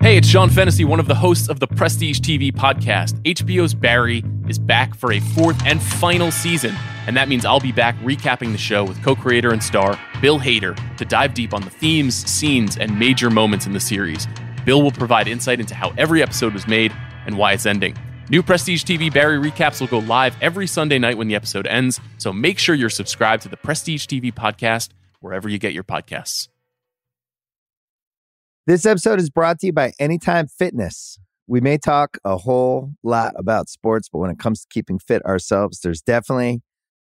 Hey, it's Sean Fennessy, one of the hosts of the Prestige TV podcast. HBO's Barry is back for a fourth and final season, and that means I'll be back recapping the show with co-creator and star Bill Hader to dive deep on the themes, scenes, and major moments in the series. Bill will provide insight into how every episode was made and why it's ending. New Prestige TV Barry recaps will go live every Sunday night when the episode ends, so make sure you're subscribed to the Prestige TV podcast wherever you get your podcasts. This episode is brought to you by Anytime Fitness. We may talk a whole lot about sports, but when it comes to keeping fit ourselves, there's definitely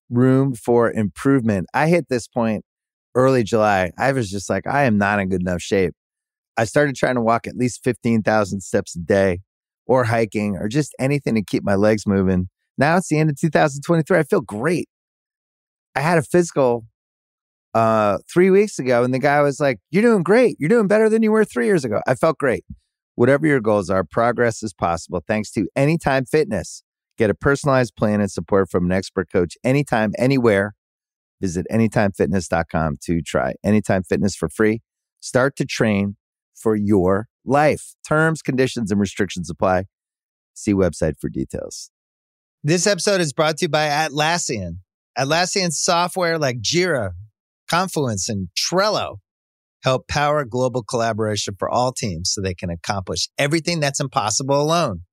room for improvement. I hit this point early July. I was just like, I am not in good enough shape. I started trying to walk at least 15,000 steps a day, or hiking, or just anything to keep my legs moving. Now it's the end of 2023. I feel great. I had a physical 3 weeks ago, and the guy was like, "You're doing great. You're doing better than you were 3 years ago." I felt great. Whatever your goals are, progress is possible thanks to Anytime Fitness. Get a personalized plan and support from an expert coach anytime, anywhere. Visit anytimefitness.com to try Anytime Fitness for free. Start to train for your life. Terms, conditions, and restrictions apply. See website for details. This episode is brought to you by Atlassian. Atlassian software like Jira, Confluence, and Trello help power global collaboration for all teams so they can accomplish everything that's impossible alone.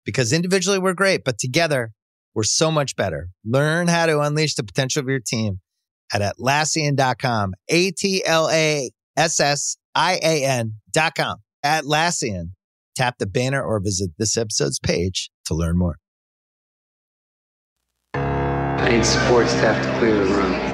Because individually we're great, but together we're so much better. Learn how to unleash the potential of your team at Atlassian.com. Atlassian.com. Atlassian. Tap the banner or visit this episode's page to learn more. I need support staff to clear the room.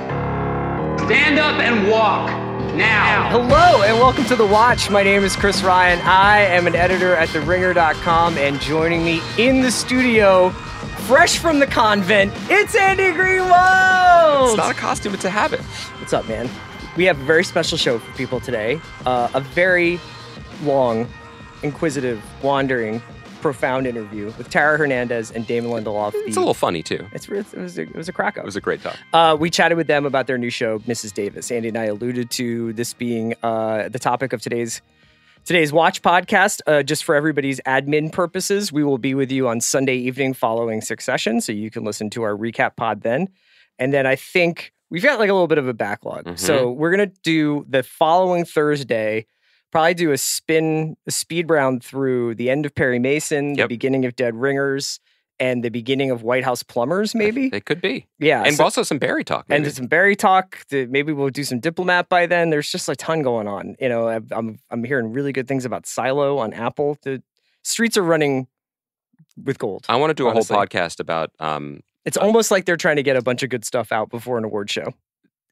Stand up and walk now. Hello and welcome to The Watch. My name is Chris Ryan. I am an editor at TheRinger.com, and joining me in the studio, fresh from the convent, it's Andy Greenwald. It's not a costume, it's a habit. What's up, man? We have a very special show for people today. A very long, inquisitive, wandering, profound interview with Tara Hernandez and Damon Lindelof. It's a little funny, too. It was a crack-up. It was a great talk. We chatted with them about their new show, Mrs. Davis. Andy and I alluded to this being the topic of today's Watch podcast. Just for everybody's admin purposes, we will be with you on Sunday evening following Succession, so you can listen to our recap pod then. And then I think we've got like a little bit of a backlog. Mm-hmm. So we're going to do the following Thursday, probably do a speed round through the end of Perry Mason, the beginning of Dead Ringers, and the beginning of White House Plumbers, maybe? It could be. Yeah. And also some Barry talk. Maybe. And some Barry talk. Maybe we'll do some Diplomat by then. There's just a ton going on. You know, I'm hearing really good things about Silo on Apple. The streets are running with gold. I want to do a whole podcast about... it's almost like they're trying to get a bunch of good stuff out before an award show.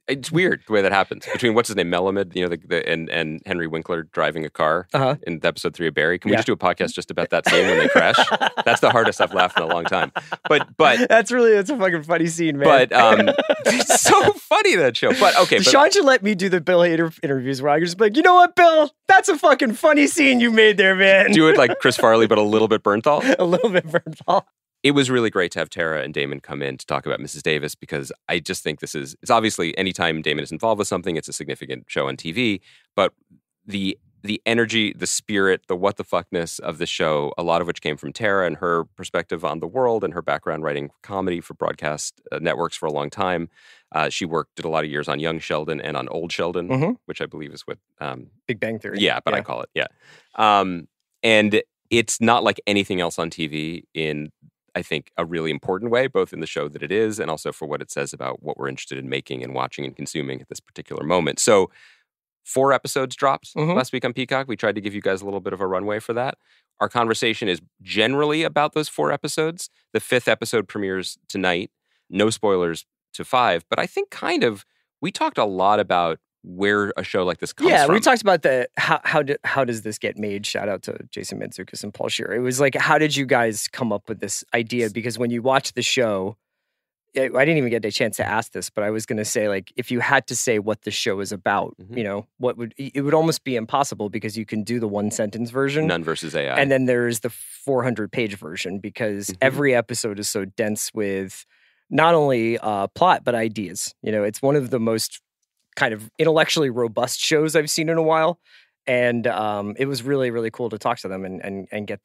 It's weird the way that happens between what's his name, Melamed, you know, and Henry Winkler driving a car in episode 3 of Barry. Can we just do a podcast just about that scene when they crash? That's the hardest I've laughed in a long time. But that's a fucking funny scene, man. But it's so funny, that show. But okay, Sean should let me do the Bill Hader interviews where I can just be like, you know what, Bill? That's a fucking funny scene you made there, man. Do it like Chris Farley, but a little bit Bernthal. A little bit Bernthal. It was really great to have Tara and Damon come in to talk about Mrs. Davis, because I just think it's obviously anytime Damon is involved with something, it's a significant show on TV, but the energy, the spirit, the what the fuckness of the show, a lot of which came from Tara and her perspective on the world and her background writing comedy for broadcast networks for a long time. She did a lot of years on Young Sheldon and on Old Sheldon, which I believe is what... Big Bang Theory. Yeah, but I call it, and it's not like anything else on TV in... I think, a really important way, both in the show that it is and also for what it says about what we're interested in making and watching and consuming at this particular moment. So 4 episodes dropped last week on Peacock. We tried to give you guys a little bit of a runway for that. Our conversation is generally about those 4 episodes. The 5th episode premieres tonight. No spoilers to 5, but I think we talked a lot about where a show like this comes from. Yeah, we talked about how does this get made? Shout out to Jason Mantzoukas and Paul Scheer. It was like, how did you guys come up with this idea? Because when you watch the show, I didn't even get a chance to ask this, but I was going to say, like, if you had to say what the show is about, you know, it would almost be impossible, because you can do the 1-sentence version. None versus AI. And then there's the 400-page version, because every episode is so dense with not only plot, but ideas. You know, it's one of the most kind of intellectually robust shows I've seen in a while. And it was really, really cool to talk to them and get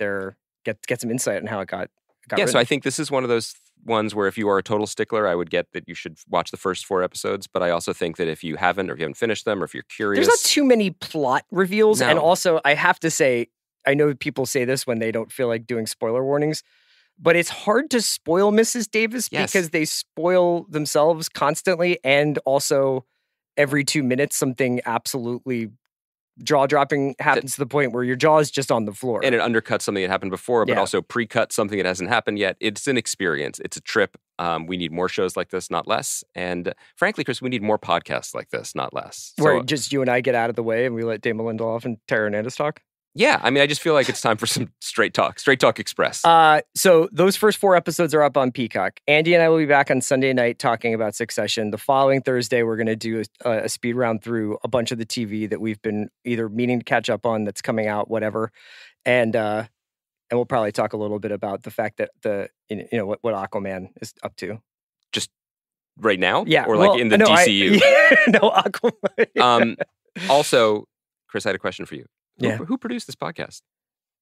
some insight on how it got Yeah, written. so I think this is one of those ones where if you are a total stickler, I would get that you should watch the first 4 episodes. But I also think that if you haven't, or if you haven't finished them, or if you're curious, there's not too many plot reveals. No. And also, I have to say, I know people say this when they don't feel like doing spoiler warnings, but it's hard to spoil Mrs. Davis because they spoil themselves constantly, and also every 2 minutes something absolutely jaw-dropping happens to the point where your jaw is just on the floor. And it undercuts something that happened before, but also pre-cuts something that hasn't happened yet. It's an experience. It's a trip. We need more shows like this, not less. And frankly, Chris, we need more podcasts like this, not less. Where just you and I get out of the way and we let Damon Lindelof and Tara Hernandez talk? Yeah, I mean, I just feel like it's time for some Straight Talk Express. So those first 4 episodes are up on Peacock. Andy and I will be back on Sunday night talking about Succession. The following Thursday, we're going to do a speed round through a bunch of the TV that we've been either meaning to catch up on that's coming out, whatever. And we'll probably talk a little bit about the fact that what Aquaman is up to. Just right now? Yeah. Or like in the DCU? No, Aquaman. Also, Chris, I had a question for you. Yeah. Who produced this podcast?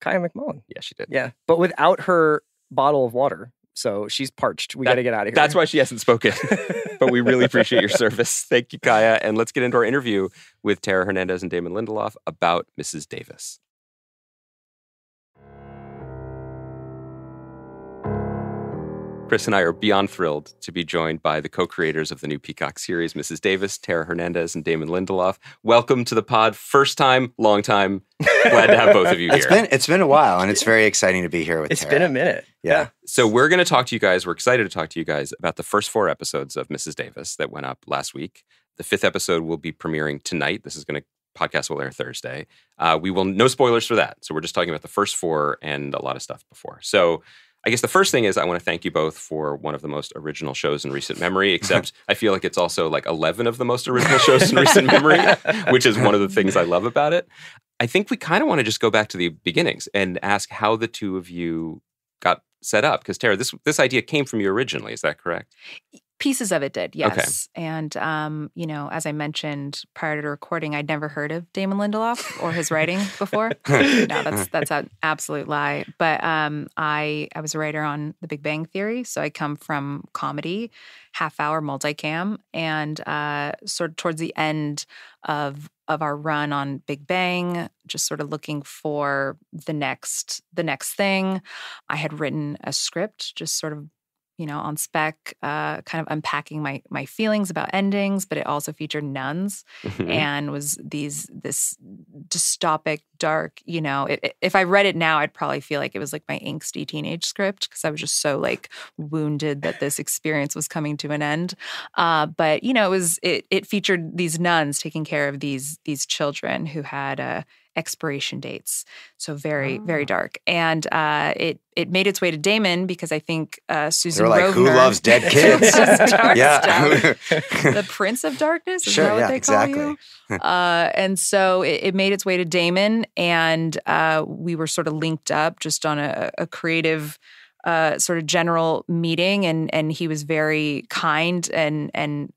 Kaya McMullen. Yeah, she did. Yeah, but without her bottle of water. So she's parched. We got to get out of here. That's why she hasn't spoken. But we really appreciate your service. Thank you, Kaya. And let's get into our interview with Tara Hernandez and Damon Lindelof about Mrs. Davis. Chris and I are beyond thrilled to be joined by the co-creators of the new Peacock series, Mrs. Davis, Tara Hernandez, and Damon Lindelof. Welcome to the pod. First time, long time. Glad to have both of you here. It's been a while, and it's very exciting to be here with Tara. It's been a minute. Yeah. So we're going to talk to you guys. We're excited to talk to you guys about the first 4 episodes of Mrs. Davis that went up last week. The 5th episode will be premiering tonight. Podcast will air Thursday. We will, no spoilers for that. So we're just talking about the first 4 and a lot of stuff before. So I guess the first thing is I want to thank you both for one of the most original shows in recent memory, except I feel like it's also like 11 of the most original shows in recent memory, which is one of the things I love about it. I think we kind of want to just go back to the beginnings and ask how the two of you got set up. Because Tara, this idea came from you originally. Is that correct? Pieces of it did, yes. Okay. And, as I mentioned prior to recording, I'd never heard of Damon Lindelof or his writing before. No, that's an absolute lie. But I was a writer on The Big Bang Theory, so I come from comedy, half-hour multicam, and sort of towards the end of our run on Big Bang, just sort of looking for the next thing. I had written a script, just sort of on spec, kind of unpacking my feelings about endings, but it also featured nuns and was this dystopic, dark, if I read it now, I'd probably feel like it was like my angsty teenage script because I was just so like wounded that this experience was coming to an end. But it featured these nuns taking care of these children who had expiration dates. So very, very dark. And it made its way to Damon because I think Susan They're like, Rovner, who loves dead kids? Dark Yeah. stuff. The Prince of Darkness, is Sure, that what yeah, they call exactly. you? And so it made its way to Damon, and we were sort of linked up just on a creative sort of general meeting, and he was very kind and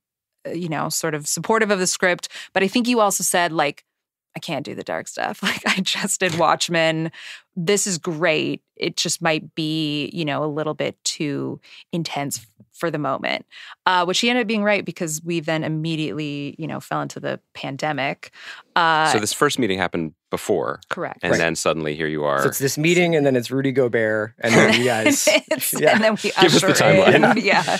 sort of supportive of the script. But I think you also said, like, I can't do the dark stuff. Like, I just did Watchmen. This is great. It just might be, a little bit too intense for the moment, which he ended up being right because we then immediately, fell into the pandemic. So this first meeting happened before. Correct. And then suddenly here you are. So it's this meeting, and then it's Rudy Gobert, and then you guys. And then we Give us the timeline. Yeah.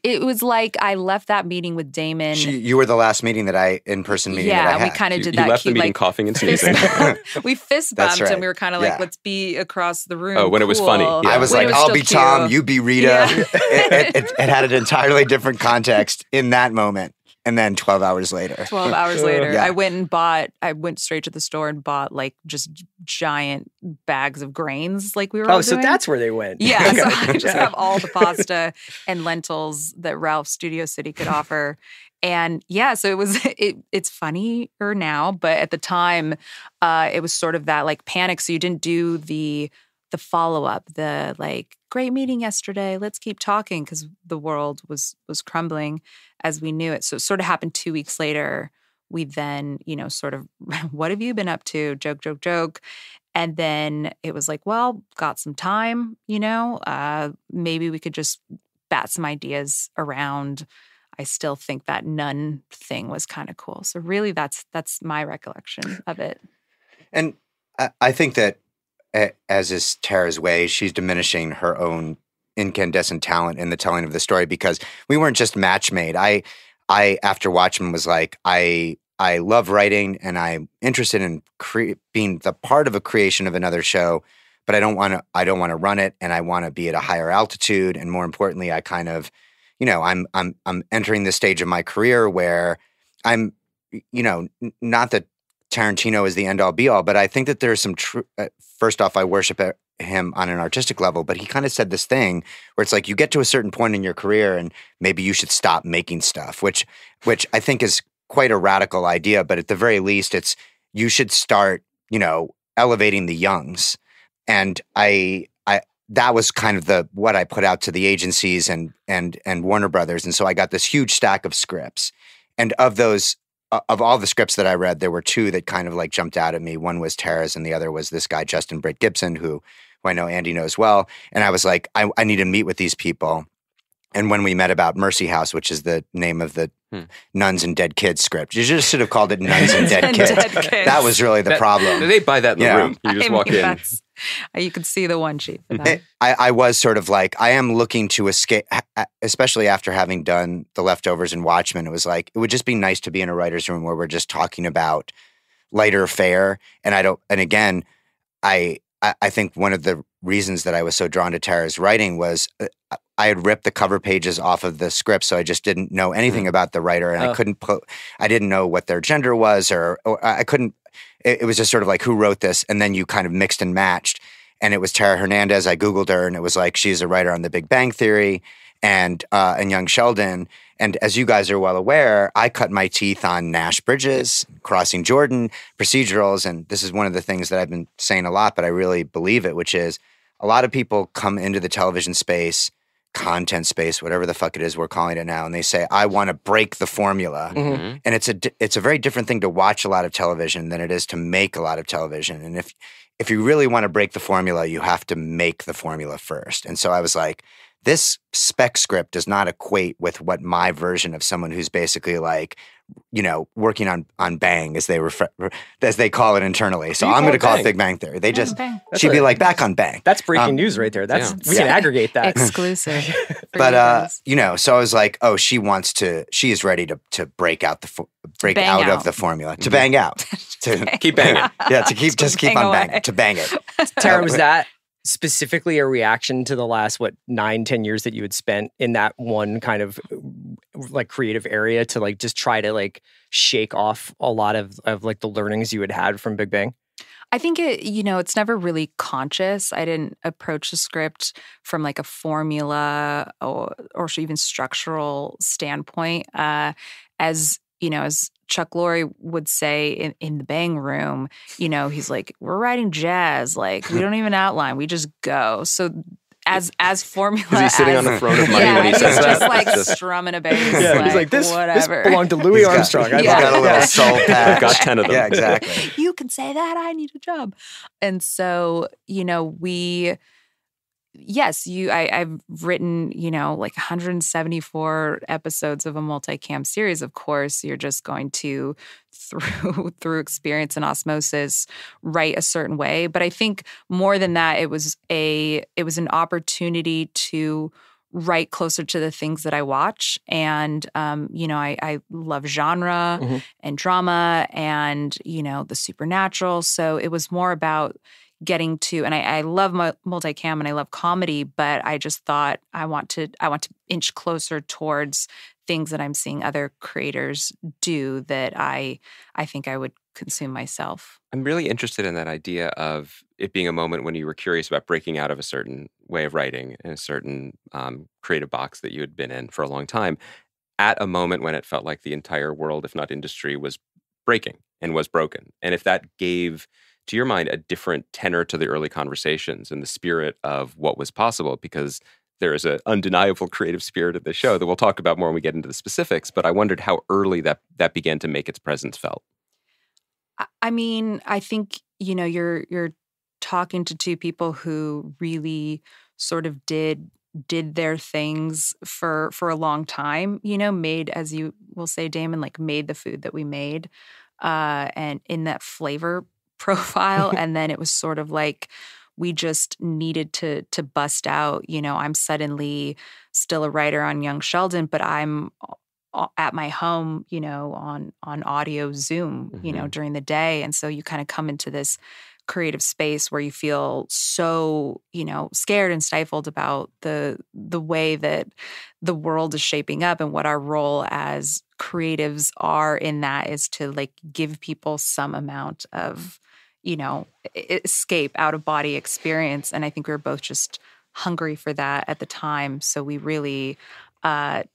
It was like I left that meeting with Damon. You were the last meeting in-person meeting that I had. Yeah, we kind of did You that. left the meeting coughing and sneezing. We fist That's bumped, right. and we were kind of like, Yeah. let's be across the room. Oh, when it was Cool. funny. Yeah. I was When like, it was I'll still be Tom, cute. you be Rita. Yeah. It had a entirely different context in that moment. And then 12 hours later. 12 hours later, Yeah. I went straight to the store and bought like just giant bags of grains like we were all So doing. that's where they went. Yeah, Okay. so I just have all the pasta and lentils that Ralph's Studio City could offer. And yeah, so it's funnier now, but at the time, it was sort of that like panic. So you didn't do the follow-up, the like, great meeting yesterday, let's keep talking, because the world was crumbling as we knew it. So it sort of happened 2 weeks later we then, sort of, what have you been up to? Joke, joke, joke. And then it was like, well, got some time, maybe we could just bat some ideas around. I still think that nun thing was kind of cool. So really that's my recollection of it. And I think that, as is Tara's way, she's diminishing her own incandescent talent in the telling of the story, because we weren't just match made. I after Watchmen was like, I love writing and I'm interested in being the part of a creation of another show, but I don't want to run it, and I want to be at a higher altitude. And more importantly, I kind of, I'm entering this stage of my career where I'm, not that Tarantino is the end all be all, but I think that there's some first off, I worship him on an artistic level, but he kind of said this thing where it's like, you get to a certain point in your career and maybe you should stop making stuff, which I think is quite a radical idea, but at the very least you should start, elevating the youngs. And that was kind of what I put out to the agencies and Warner Brothers. And so I got this huge stack of scripts, and of all the scripts that I read, there were two that kind of like jumped out at me. One was Tara's and the other was this guy, Justin Britt Gibson, who I know Andy knows well. And I was like, I need to meet with these people. And when we met about Mercy House, which is the name of the Nuns and Dead Kids script, you just should have called it Nuns and Dead Kids. That was really the problem. They buy that in the room. You just walk in. You could see the one sheet for that. I was sort of like, I am looking to escape, especially after having done The Leftovers and Watchmen. It was like, it would just be nice to be in a writer's room where we're just talking about lighter fare. And again, I think one of the reasons that I was so drawn to Tara's writing was I had ripped the cover pages off of the script, so I just didn't know anything about the writer, and I didn't know what their gender was, or I couldn't. It was just sort of like, who wrote this? And then you kind of mixed and matched, and it was Tara Hernandez. I Googled her, and it was like, she's a writer on The Big Bang Theory and Young Sheldon. And as you guys are well aware, I cut my teeth on Nash Bridges, Crossing Jordan, procedurals, and this is one of the things that I've been saying a lot, but I really believe it, which is a lot of people come into the television space, content space, whatever the fuck it is we're calling it now, and they say, I want to break the formula. Mm-hmm. And it's a very different thing to watch a lot of television than it is to make a lot of television. And if you really want to break the formula, you have to make the formula first. And so I was like, this spec script does not equate with what my version of someone who's basically like, working on Bang, as they call it internally. So I'm going to call it Big Bang Theory. She'd be like, back on Bang. That's breaking news right there. We can aggregate that. Exclusive. But so I was like, oh, she is ready to break out break out of the formula, to bang out, to keep banging. Yeah, to keep on banging, to bang it. Tara, was that specifically a reaction to the last 9-10 years that you had spent in that one kind of like creative area to like just try to like shake off a lot of like the learnings you had from Big Bang? I think it's never really conscious. I didn't approach the script from like a formula or even structural standpoint. As Chuck Lorre would say in the Bang Room, he's like, we're writing jazz. Like, we don't even outline. We just go. So as formula. Is he sitting on the throne of money when he says that? He's just like strumming a bass. Yeah, like, he's like, this whatever. belonged to Louis Armstrong. He's got a little soul patch. I've got 10 of them. Yeah, exactly. You can say that. I need a job. And so, I've written, like 174 episodes of a multicam series. Of course, you're just going to, through experience and osmosis, write a certain way. But I think more than that, it was an opportunity to write closer to the things that I watch. And, I love genre and drama and, the supernatural. So it was more about getting to, and I love multicam and I love comedy, but I just thought I want to inch closer towards things that I'm seeing other creators do that I think I would consume myself. I'm really interested in that idea of it being a moment when you were curious about breaking out of a certain way of writing and a certain creative box that you had been in for a long time, at a moment when it felt like the entire world, if not industry, was breaking and was broken. And if that gave, to your mind, a different tenor to the early conversations and the spirit of what was possible, because there is an undeniable creative spirit of the show that we'll talk about more when we get into the specifics. But I wondered how early that began to make its presence felt. I mean, I think, you're talking to two people who really sort of did their things for a long time, made, as you will say, Damon, like made the food that we made, and in that flavor profile. And then it was sort of like we just needed to bust out. I'm suddenly still a writer on Young Sheldon, but I'm at my home, on audio Zoom, during the day. And so you kind of come into this creative space where you feel so, scared and stifled about the way that the world is shaping up, and what our role as creatives are in that is to like give people some amount of, escape, out of body experience. And I think we were both just hungry for that at the time. So we really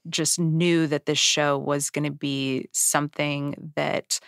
just knew that this show was going to be something that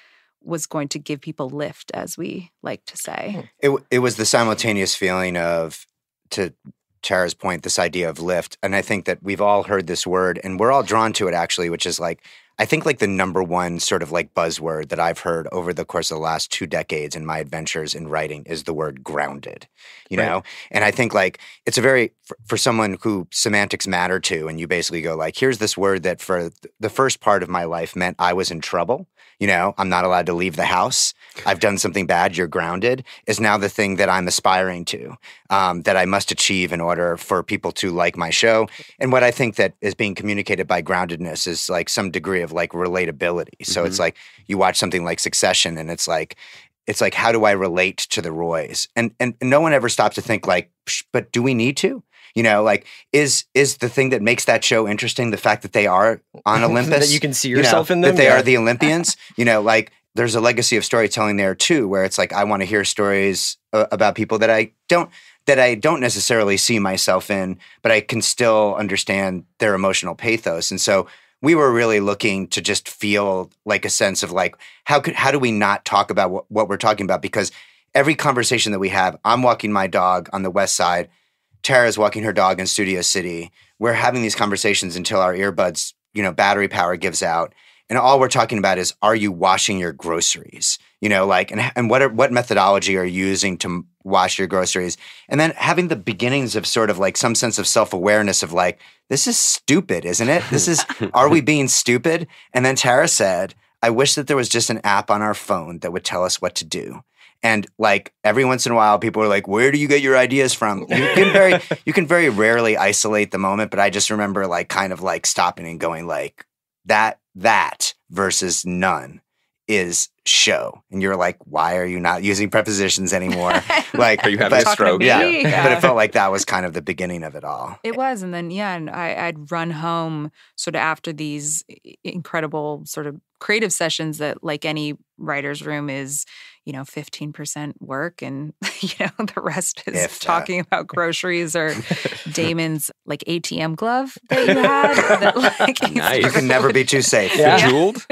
was going to give people lift, as we like to say. It was the simultaneous feeling of, to Tara's point, this idea of lift. And I think that we've all heard this word, and we're all drawn to it actually, which is like, I think like the number one sort of like buzzword that I've heard over the course of the last 2 decades in my adventures in writing is the word grounded, you know? And I think like it's a very, for someone who semantics matter to, and you basically go like, here's this word that for the first part of my life meant I was in trouble. I'm not allowed to leave the house. I've done something bad. You're grounded is now the thing that I'm aspiring to, that I must achieve in order for people to like my show. And what I think that is being communicated by groundedness is like some degree of like relatability. So it's like you watch something like Succession, and it's like, how do I relate to the Roys? And no one ever stops to think like, but do we need to? Like is the thing that makes that show interesting the fact that they are on Olympus? That you can see yourself in them? That they are the Olympians? Like there's a legacy of storytelling there too, where it's like I want to hear stories about people that I don't necessarily see myself in, but I can still understand their emotional pathos. And so we were really looking to just feel like a sense of like, how do we not talk about what we're talking about? Because every conversation that we have, I'm walking my dog on the West Side, Tara's walking her dog in Studio City. We're having these conversations until our earbuds, battery power gives out. And all we're talking about is, are you washing your groceries? And what methodology are you using to wash your groceries? And then having the beginnings of sort of like some sense of self-awareness of like, this is stupid, isn't it? Are we being stupid? And then Tara said, I wish that there was just an app on our phone that would tell us what to do. And like every once in a while, people are like, where do you get your ideas from? You can very rarely isolate the moment, but I just remember like kind of like stopping and going like, that versus none is show. And you're like, why are you not using prepositions anymore? Like, are you having a stroke? Yeah. But it felt like that was kind of the beginning of it all. It was. And then, and I'd run home sort of after these incredible sort of creative sessions that like any writer's room is, 15% work, and, the rest is talking about groceries or Damon's like ATM glove that you had. That, like, nice. You can never be too safe. Yeah. Jeweled?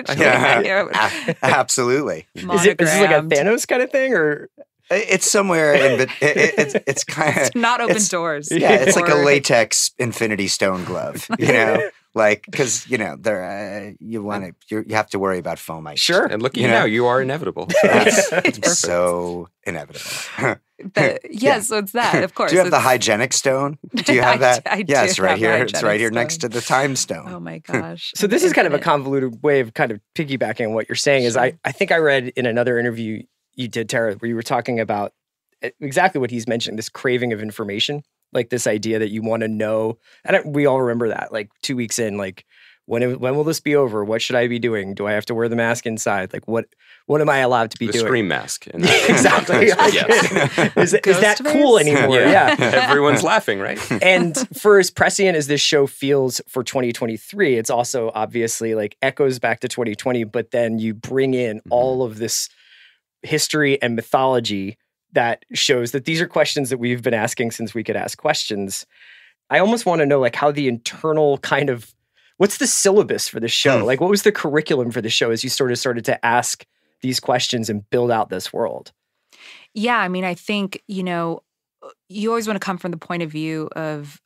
Absolutely. Is this like a Thanos kind of thing, or? It's somewhere in, but it's kind of not open doors. Yeah, it's like a latex Infinity Stone glove, like because you have to worry about foamite. Sure, and look at you now, you are inevitable. It's so inevitable. So it's that, of course. Do you have the hygienic stone? Do you have that? I yes, do right here. It's right here stone. Next to the time stone. Oh my gosh. So this is kind of a convoluted way of kind of piggybacking on what you're saying. Is I think I read in another interview you did, Tara, where you were talking about exactly what he's mentioned, this craving of information, like this idea that you want to know. And we all remember that, like 2 weeks in, like when will this be over? What should I be doing? Do I have to wear the mask inside? Like what am I allowed to be doing? The scream mask. Exactly. Is that cool anymore? Yeah. Everyone's laughing, right? And for as prescient as this show feels for 2023, it's also obviously like echoes back to 2020, but then you bring in all of this history and mythology that shows that these are questions that we've been asking since we could ask questions. I almost want to know like how the internal kind of, what's the syllabus for the show? Like what was the curriculum for the show as you sort of started to ask these questions and build out this world? Yeah, I mean, I think, you always want to come from the point of view of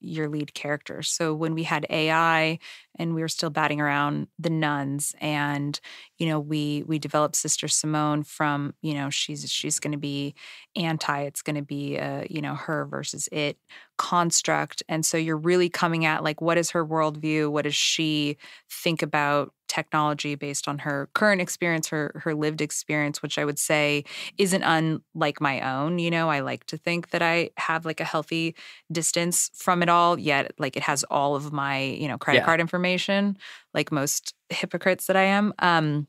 your lead character. So when we had AI and we were still batting around the nuns, and we developed Sister Simone from she's going to be anti. It's going to be a her versus it construct, and so you're really coming at like, what is her worldview? What does she think about technology based on her current experience, her lived experience, which I would say isn't unlike my own. I like to think that I have like a healthy distance from it all, yet like it has all of my, credit card information, like most hypocrites that I am.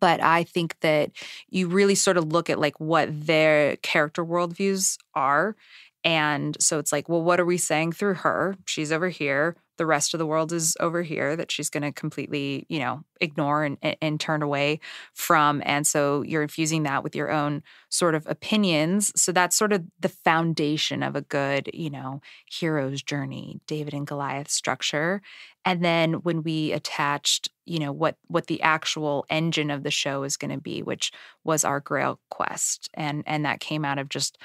But I think that you really sort of look at like what their character worldviews are. And so it's like, well, what are we saying through her? She's over here. The rest of the world is over here that she's going to completely, ignore and turn away from. And so you're infusing that with your own sort of opinions. So that's sort of the foundation of a good, hero's journey, David and Goliath structure. And then when we attached, what the actual engine of the show is going to be, which was our Grail quest. And that came out of just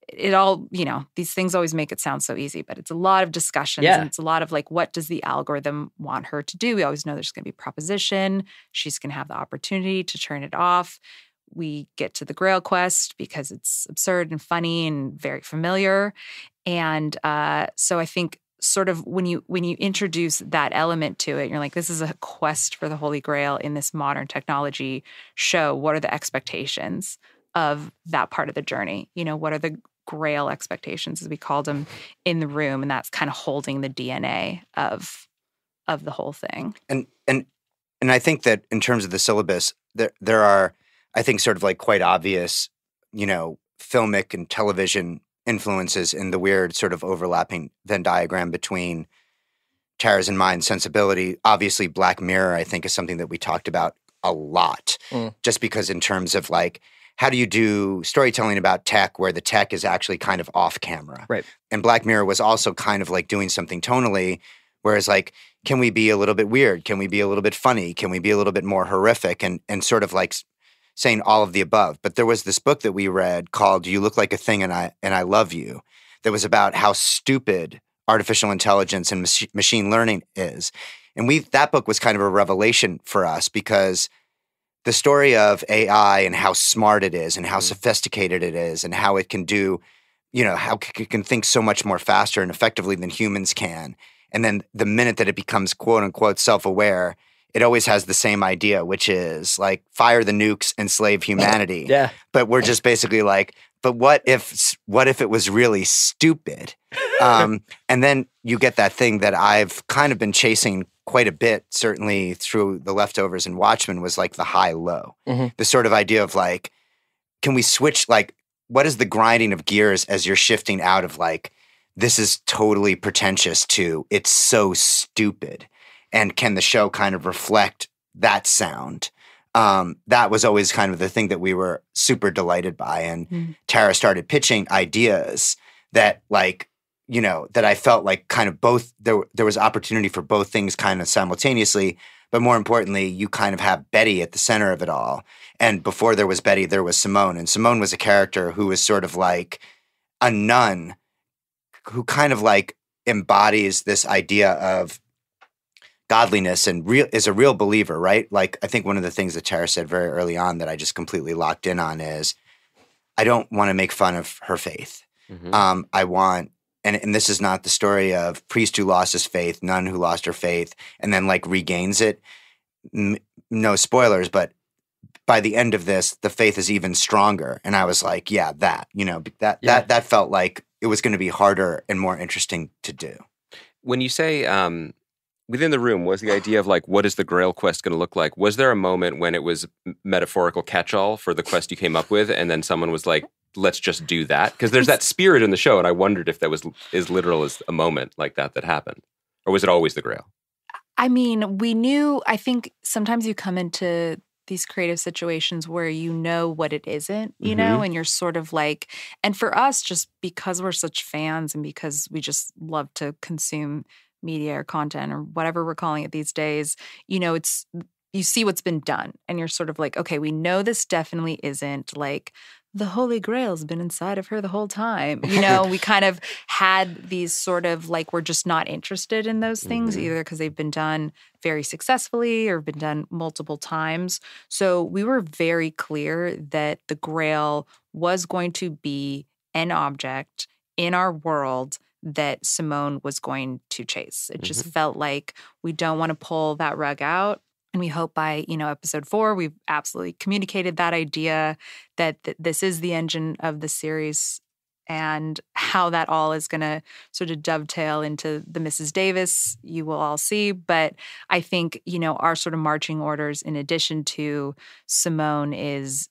it all, these things always make it sound so easy, but it's a lot of discussions and it's a lot of like, what does the algorithm want her to do? We always know there's going to be proposition. She's going to have the opportunity to turn it off. We get to the Grail quest because it's absurd and funny and very familiar. And so I think sort of when you introduce that element to it, you're like, this is a quest for the Holy Grail in this modern technology show. What are the expectations of that part of the journey? What are the Grail expectations, as we called them, in the room? And that's kind of holding the DNA of the whole thing. And I think that in terms of the syllabus, there are, I think, sort of like quite obvious, filmic and television influences in the weird sort of overlapping Venn diagram between Tara's and mine's sensibility. Obviously, Black Mirror, I think, is something that we talked about a lot, just because in terms of like, how do you do storytelling about tech where the tech is actually kind of off camera? Right. And Black Mirror was also kind of like doing something tonally, whereas like, can we be a little bit weird? Can we be a little bit funny? Can we be a little bit more horrific? And sort of like saying all of the above. But there was this book that we read called You Look Like a Thing and I Love You, that was about how stupid artificial intelligence and machine learning is. And that book was kind of a revelation for us, because the story of AI and how smart it is and how sophisticated it is and how it can do, how it can think so much more faster and effectively than humans can. And then the minute that it becomes quote unquote self-aware, it always has the same idea, which is like, fire the nukes, enslave humanity. Yeah. But we're just basically like, but what if it was really stupid? And then you get that thing that I've kind of been chasing quite a bit, certainly through The Leftovers and Watchmen, was like the high-low. The sort of idea of like, can we switch, like, what is the grinding of gears as you're shifting out of like, this is totally pretentious to, it's so stupid. And can the show kind of reflect that sound? That was always kind of the thing that we were super delighted by. And Tara started pitching ideas that like, that I felt like kind of both, there was opportunity for both things kind of simultaneously. But more importantly, you kind of have Betty at the center of it all. And before there was Betty, there was Simone. And Simone was a character who was sort of like a nun who kind of like embodies this idea of godliness and is a real believer, right? Like, I think one of the things that Tara said very early on that I just completely locked in on is, I don't want to make fun of her faith. I want, and this is not the story of priest who lost his faith, nun who lost her faith, and then like regains it. No spoilers, but by the end of this, the faith is even stronger. And I was like, yeah, that felt like it was going to be harder and more interesting to do. When you say within the room, was the idea of like, what is the Grail quest going to look like? Was there a moment when it was metaphorical catch-all for the quest you came up with, and then someone was like, let's just do that? Because there's that spirit in the show, and I wondered if that was as literal as a moment like that happened. Or was it always the Grail? I mean, we knew, I think sometimes you come into these creative situations where you know what it isn't, and you're sort of like, and for us, just because we're such fans and because we just love to consume media or content or whatever we're calling it these days, it's, you see what's been done and you're sort of like, okay, we know this definitely isn't like the Holy Grail's been inside of her the whole time. You know, we kind of had these sort of like, we're just not interested in those things, either because they've been done very successfully or been done multiple times. So we were very clear that the Grail was going to be an object in our world that Simone was going to chase. It just felt like we don't want to pull that rug out. And we hope by, episode 4, we've absolutely communicated that idea that this is the engine of the series, and how that all is going to sort of dovetail into the Mrs. Davis, you will all see. But I think, our sort of marching orders, in addition to Simone, is,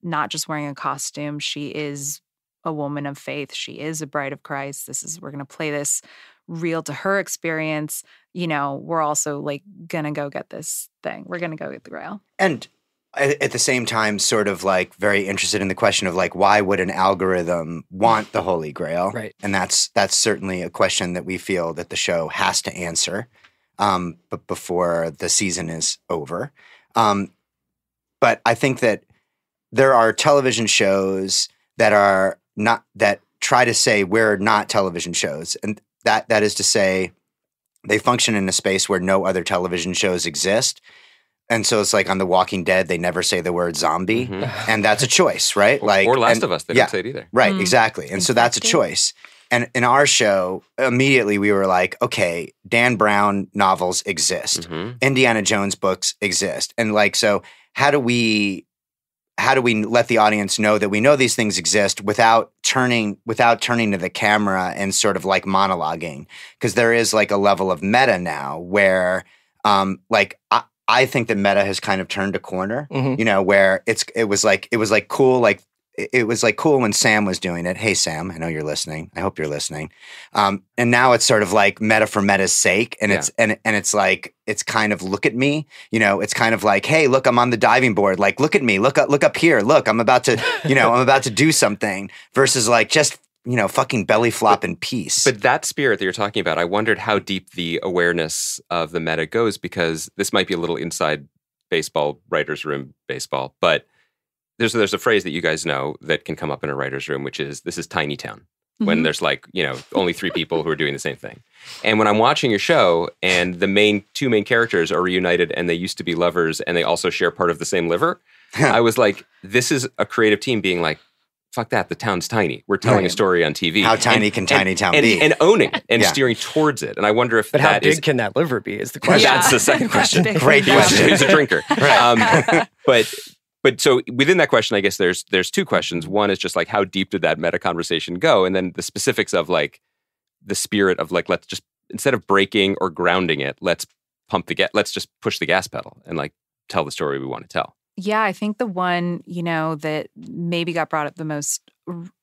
not just wearing a costume. She is a woman of faith. She is a bride of Christ. We're going to play this real to her experience. We're also like going to go get this thing. We're going to go get the Grail. And at the same time, sort of like very interested in the question of like, why would an algorithm want the Holy Grail? Right. And that's certainly a question that we feel that the show has to answer, but before the season is over. But I think that there are television shows that try to say we're not television shows. And that is to say, they function in a space where no other television shows exist. And so it's like on The Walking Dead, they never say the word zombie. And that's a choice, right? Or Last of Us, they don't say it either. Right, exactly. And so that's a choice. And in our show, immediately we were like, okay, Dan Brown novels exist. Indiana Jones books exist. And like, so how do we let the audience know that we know these things exist without turning to the camera and sort of like monologuing? Because there is like a level of meta now where I think that meta has kind of turned a corner, where it was cool when Sam was doing it. Hey, Sam, I know you're listening. I hope you're listening. And now it's sort of like meta for meta's sake. And it's like, it's kind of look at me, it's kind of like, hey, look, I'm on the diving board. Like, look at me, look up here. Look, I'm about to, I'm about to do something, versus like just, fucking belly flop in peace. But that spirit that you're talking about, I wondered how deep the awareness of the meta goes, because this might be a little inside baseball, writer's room baseball, but there's a phrase that you guys know that can come up in a writer's room, which is, this is tiny town. When there's like, only 3 people who are doing the same thing. And when I'm watching your show and the two main characters are reunited and they used to be lovers and they also share part of the same liver, I was like, this is a creative team being like, fuck that, the town's tiny. We're telling a story on TV. How tiny can tiny town be? And owning and steering towards it. And I wonder if how big can that liver be is the question. That's the second question. Great question. Who's a drinker? Right. But so within that question, I guess there's 2 questions. One is just like, how deep did that meta conversation go? And then the specifics of like the spirit of like, let's just, instead of breaking or grounding it, let's let's just push the gas pedal and like tell the story we want to tell. Yeah, I think the one, that maybe got brought up the most,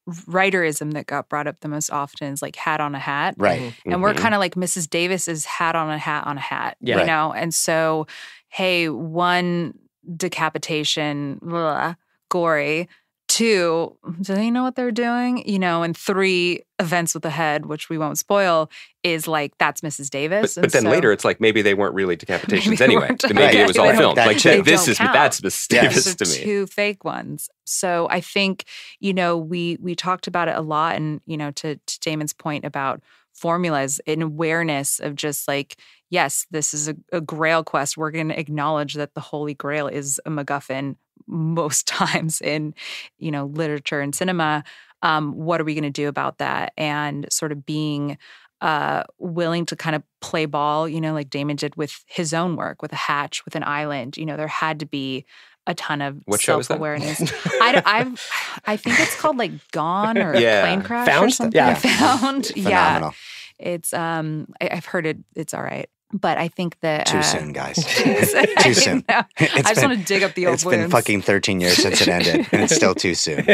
writerism that got brought up the most often is like hat on a hat. Right. And we're kind of like Mrs. Davis's hat on a hat, Yeah. And so, hey, 1 decapitation, gory. 2, do they know what they're doing? And 3, events with the head, which we won't spoil, is like, that's Mrs. Davis. But then later it's like, maybe they weren't really decapitations anyway. Weren't. Maybe it was all filmed. Like, That's Mrs. Davis to me. 2 fake ones. So I think, we talked about it a lot, and, to Damon's point about formulas, an awareness of just like, yes, this is a Grail quest. We're going to acknowledge that the Holy Grail is a MacGuffin most times in, literature and cinema. What are we going to do about that? And sort of being willing to kind of play ball, like Damon did with his own work, with a hatch, with an island. There had to be a ton of self-awareness. I think it's called like Gone or Plane Crash or something. Yeah. Found. Phenomenal. It's I've heard it's all right. But I think that too soon, guys. Too soon. I just want to dig up the old It's wounds. been fucking 13 years since it ended, and it's still too soon.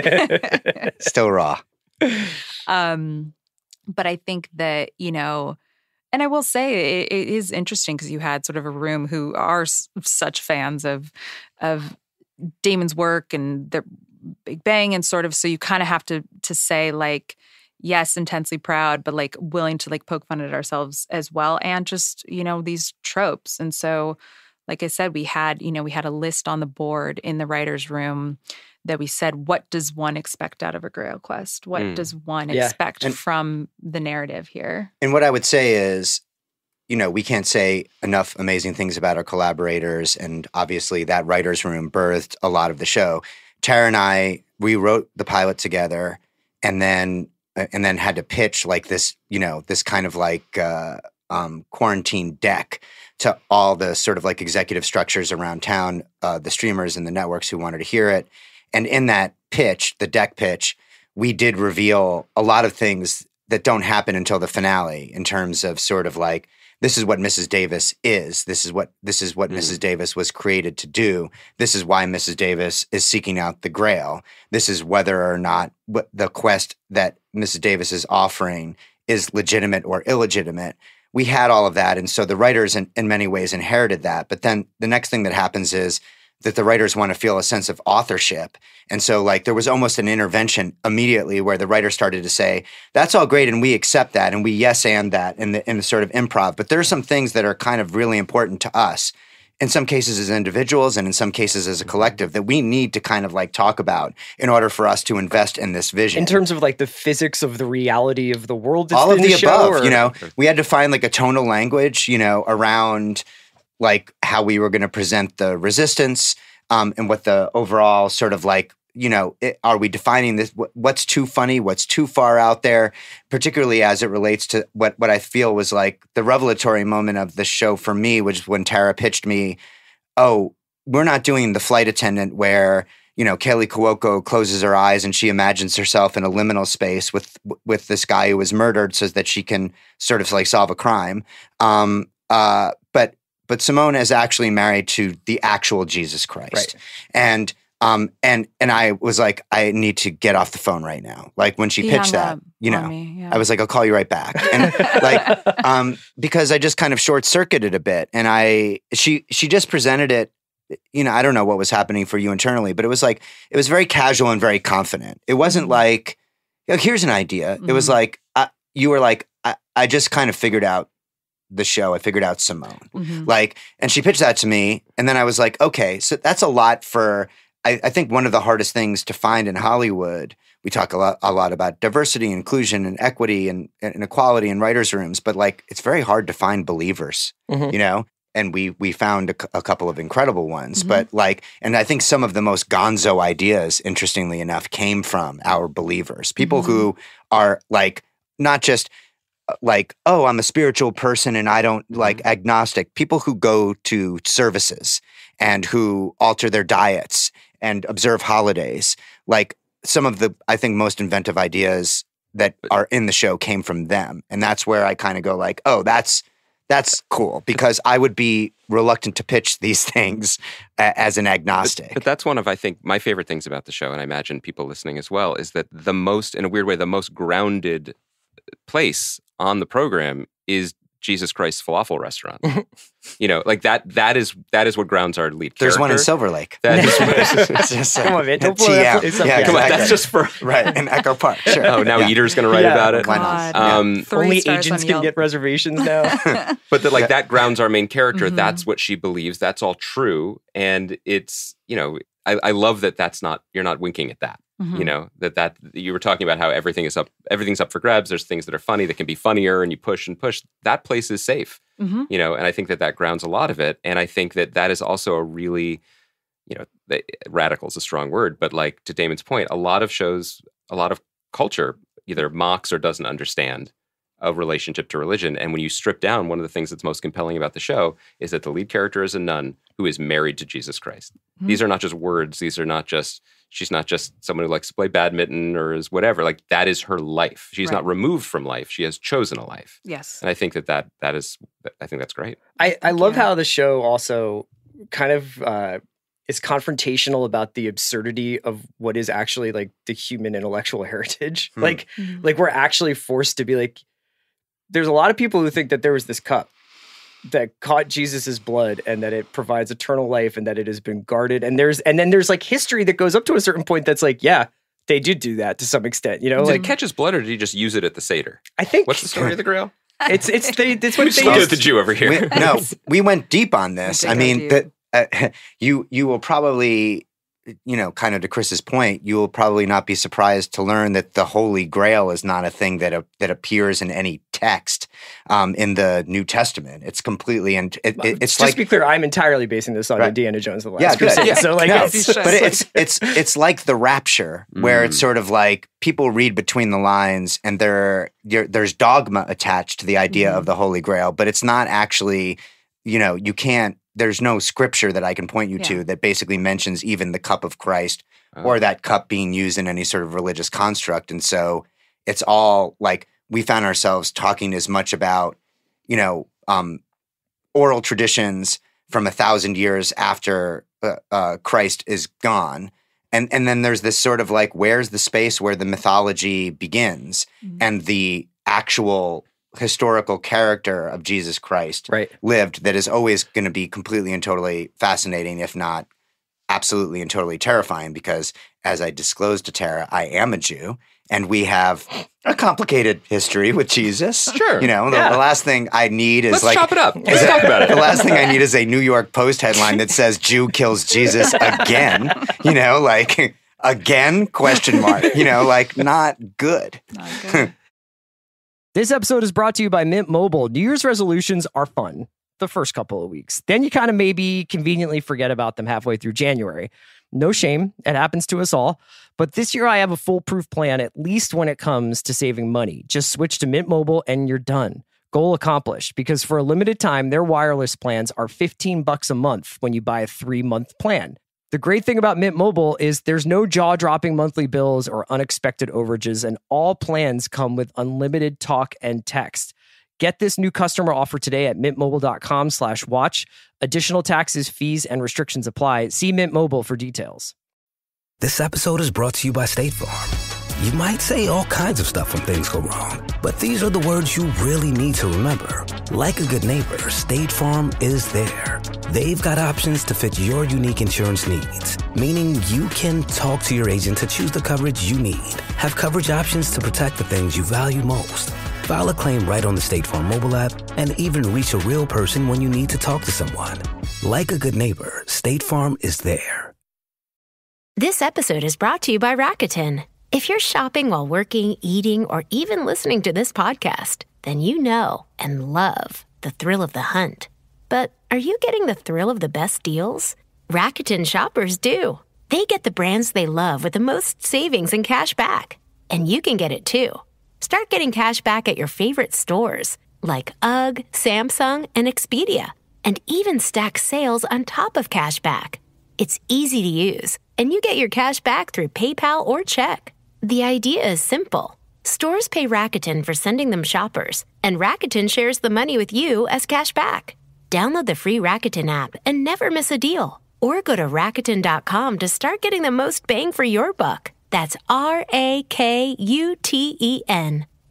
Still raw. But I think that, and I will say it is interesting because you had sort of a room who are such fans of Damon's work and the Big Bang, and sort of, so you kind of have to say like, yes, intensely proud, but like willing to like poke fun at ourselves as well. And just, these tropes. And so like I said, we had a list on the board in the writer's room that we said, what does one expect out of a Grail quest? What does one expect from the narrative here? And what I would say is, we can't say enough amazing things about our collaborators. And obviously that writer's room birthed a lot of the show. Tara and I, we wrote the pilot together and then had to pitch like this, this kind of like quarantine deck to all the sort of like executive structures around town, the streamers and the networks who wanted to hear it. And in that pitch, the deck pitch, we did reveal a lot of things that don't happen until the finale in terms of sort of like, this is what Mrs. Davis is. This is what Mrs. Davis was created to do. This is why Mrs. Davis is seeking out the Grail. This is whether or not the quest that Mrs. Davis is offering is legitimate or illegitimate. We had all of that. And so the writers in many ways inherited that. But then the next thing that happens is that the writers want to feel a sense of authorship. And so like there was almost an intervention immediately where the writer started to say, that's all great and we accept that and we yes and that in the sort of improv. But there are some things that are kind of really important to us, in some cases as individuals and in some cases as a collective, that we need to kind of like talk about in order for us to invest in this vision. In terms of like the physics of the reality of the world that's all of in the show, above, we had to find like a tonal language, around like how we were going to present the resistance and what the overall sort of like, are we defining this? What's too funny? What's too far out there? Particularly as it relates to what I feel was like the revelatory moment of the show for me, which is when Tara pitched me, oh, we're not doing the flight attendant where, Kaylee Cuoco closes her eyes and she imagines herself in a liminal space with this guy who was murdered so that she can sort of like solve a crime. But Simone is actually married to the actual Jesus Christ. Right. And I was like, I need to get off the phone right now. Like when she pitched that, I was like, I'll call you right back. And like, because I just kind of short circuited a bit and she just presented it, I don't know what was happening for you internally, but it was very casual and very confident. It wasn't like, here's an idea. It was like, you were like, I just kind of figured out the show. I figured out Simone. And she pitched that to me. And then I was like, okay, so that's a lot for, I think one of the hardest things to find in Hollywood, we talk a lot about diversity, inclusion, and equity and equality in writers' rooms, but like, it's very hard to find believers, and we found a couple of incredible ones, but like, and I think some of the most gonzo ideas, interestingly enough, came from our believers, people who are like, not just like, oh, I'm a spiritual person and I don't like agnostic. People who go to services and who alter their diets and observe holidays. Like some of the, I think, most inventive ideas that are in the show came from them. And that's where I kind of go like, oh, that's cool, because I would be reluctant to pitch these things as an agnostic. But that's one of, I think, my favorite things about the show, and I imagine people listening as well, is that the most, in a weird way, the most grounded place on the program is Jesus Christ's falafel restaurant. Like that is what grounds our lead character. There's one in Silver Lake. That is come on, man. Don't blow that. Yeah, come on, that's just for right in Echo Park. Sure. Oh, now Eater's going to write about it. Why not? Only agents can get reservations now. But that grounds our main character. That's what she believes. That's all true, and it's I love that. That's not, you're not winking at that. That you were talking about how everything's up for grabs. There's things that are funny that can be funnier, and you push and push. That place is safe, and I think that grounds a lot of it. And I think that is also a really, radical is a strong word, but like to Damon's point, a lot of shows, a lot of culture either mocks or doesn't understand a relationship to religion. And when you strip down, one of the things that's most compelling about the show is that the lead character is a nun who is married to Jesus Christ. These are not just words. These are not just, she's not just someone who likes to play badminton or is whatever. Like that is her life. She's not removed from life. She has chosen a life. Yes. And I think that is, I think that's great. I love how the show also kind of is confrontational about the absurdity of what is actually like the human intellectual heritage. Like we're actually forced to be like, there's a lot of people who think that there was this cup that caught Jesus's blood and that it provides eternal life and that it has been guarded. And then there's like history that goes up to a certain point that's like, yeah, they did do that to some extent, Did it catch his blood or did he just use it at the Seder? I think. What's the story of the Grail? It's what We just look at the Jew over here. We went deep on this. I mean, you will probably, kind of to Chris's point, you will probably not be surprised to learn that the Holy Grail is not a thing that appears in any text in the New Testament. It's completely it's just to be clear, I'm entirely basing this on Indiana Jones and the Last Crusade. Yeah, so it's like the Rapture, where it's sort of like people read between the lines, and there's dogma attached to the idea of the Holy Grail, but it's not actually, you can't. There's no scripture that I can point you to that basically mentions even the cup of Christ or that cup being used in any sort of religious construct. And so it's all like we found ourselves talking as much about, oral traditions from 1,000 years after Christ is gone. And then there's this sort of like, where's the space where the mythology begins and the actual historical character of Jesus Christ lived that is always going to be completely and totally fascinating, if not absolutely and totally terrifying, because as I disclosed to Tara, I am a Jew and we have a complicated history with Jesus. Sure. The last thing I need is Let's chop it up. Let's talk about it. The last thing I need is a New York Post headline that says Jew kills Jesus again, again, question mark, not good. Not good. This episode is brought to you by Mint Mobile. New Year's resolutions are fun the first couple of weeks. Then you kind of maybe conveniently forget about them halfway through January. No shame. It happens to us all. But this year I have a foolproof plan, at least when it comes to saving money. Just switch to Mint Mobile and you're done. Goal accomplished, because for a limited time, their wireless plans are $15 a month when you buy a 3-month plan. The great thing about Mint Mobile is there's no jaw-dropping monthly bills or unexpected overages, and all plans come with unlimited talk and text. Get this new customer offer today at mintmobile.com/watch. Additional taxes, fees, and restrictions apply. See Mint Mobile for details. This episode is brought to you by State Farm. You might say all kinds of stuff when things go wrong, but these are the words you really need to remember. Like a good neighbor, State Farm is there. They've got options to fit your unique insurance needs, meaning you can talk to your agent to choose the coverage you need, have coverage options to protect the things you value most, file a claim right on the State Farm mobile app, and even reach a real person when you need to talk to someone. Like a good neighbor, State Farm is there. This episode is brought to you by Rakuten. If you're shopping while working, eating, or even listening to this podcast, then you know and love the thrill of the hunt. But are you getting the thrill of the best deals? Rakuten shoppers do. They get the brands they love with the most savings and cash back. And you can get it too. Start getting cash back at your favorite stores like UGG, Samsung, and Expedia. And even stack sales on top of cash back. It's easy to use, and you get your cash back through PayPal or check. The idea is simple. Stores pay Rakuten for sending them shoppers, and Rakuten shares the money with you as cash back. Download the free Rakuten app and never miss a deal. Or go to Rakuten.com to start getting the most bang for your buck. That's RAKUTEN.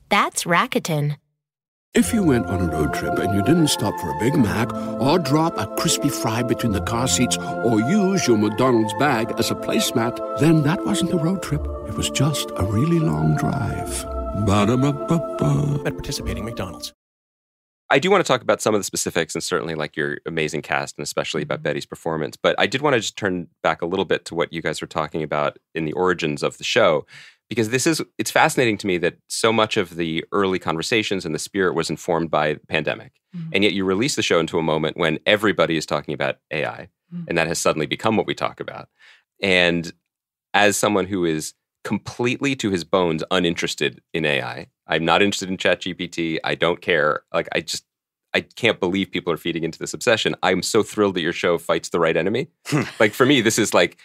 That's Rakuten. If you went on a road trip and you didn't stop for a Big Mac or drop a crispy fry between the car seats or use your McDonald's bag as a placemat, then that wasn't a road trip. It was just a really long drive. Ba-da-ba-ba-ba. At participating McDonald's. I do want to talk about some of the specifics and certainly like your amazing cast and especially about Betty's performance. But I did want to just turn back a little bit to what you guys were talking about in the origins of the show, because it's fascinating to me that so much of the early conversations and the spirit was informed by the pandemic. Mm-hmm. And yet you release the show into a moment when everybody is talking about AI, and that has suddenly become what we talk about. And as someone who is completely to his bones uninterested in AI, I'm not interested in ChatGPT. I don't care. I can't believe people are feeding into this obsession. I'm so thrilled that your show fights the right enemy. Like for me, this is like,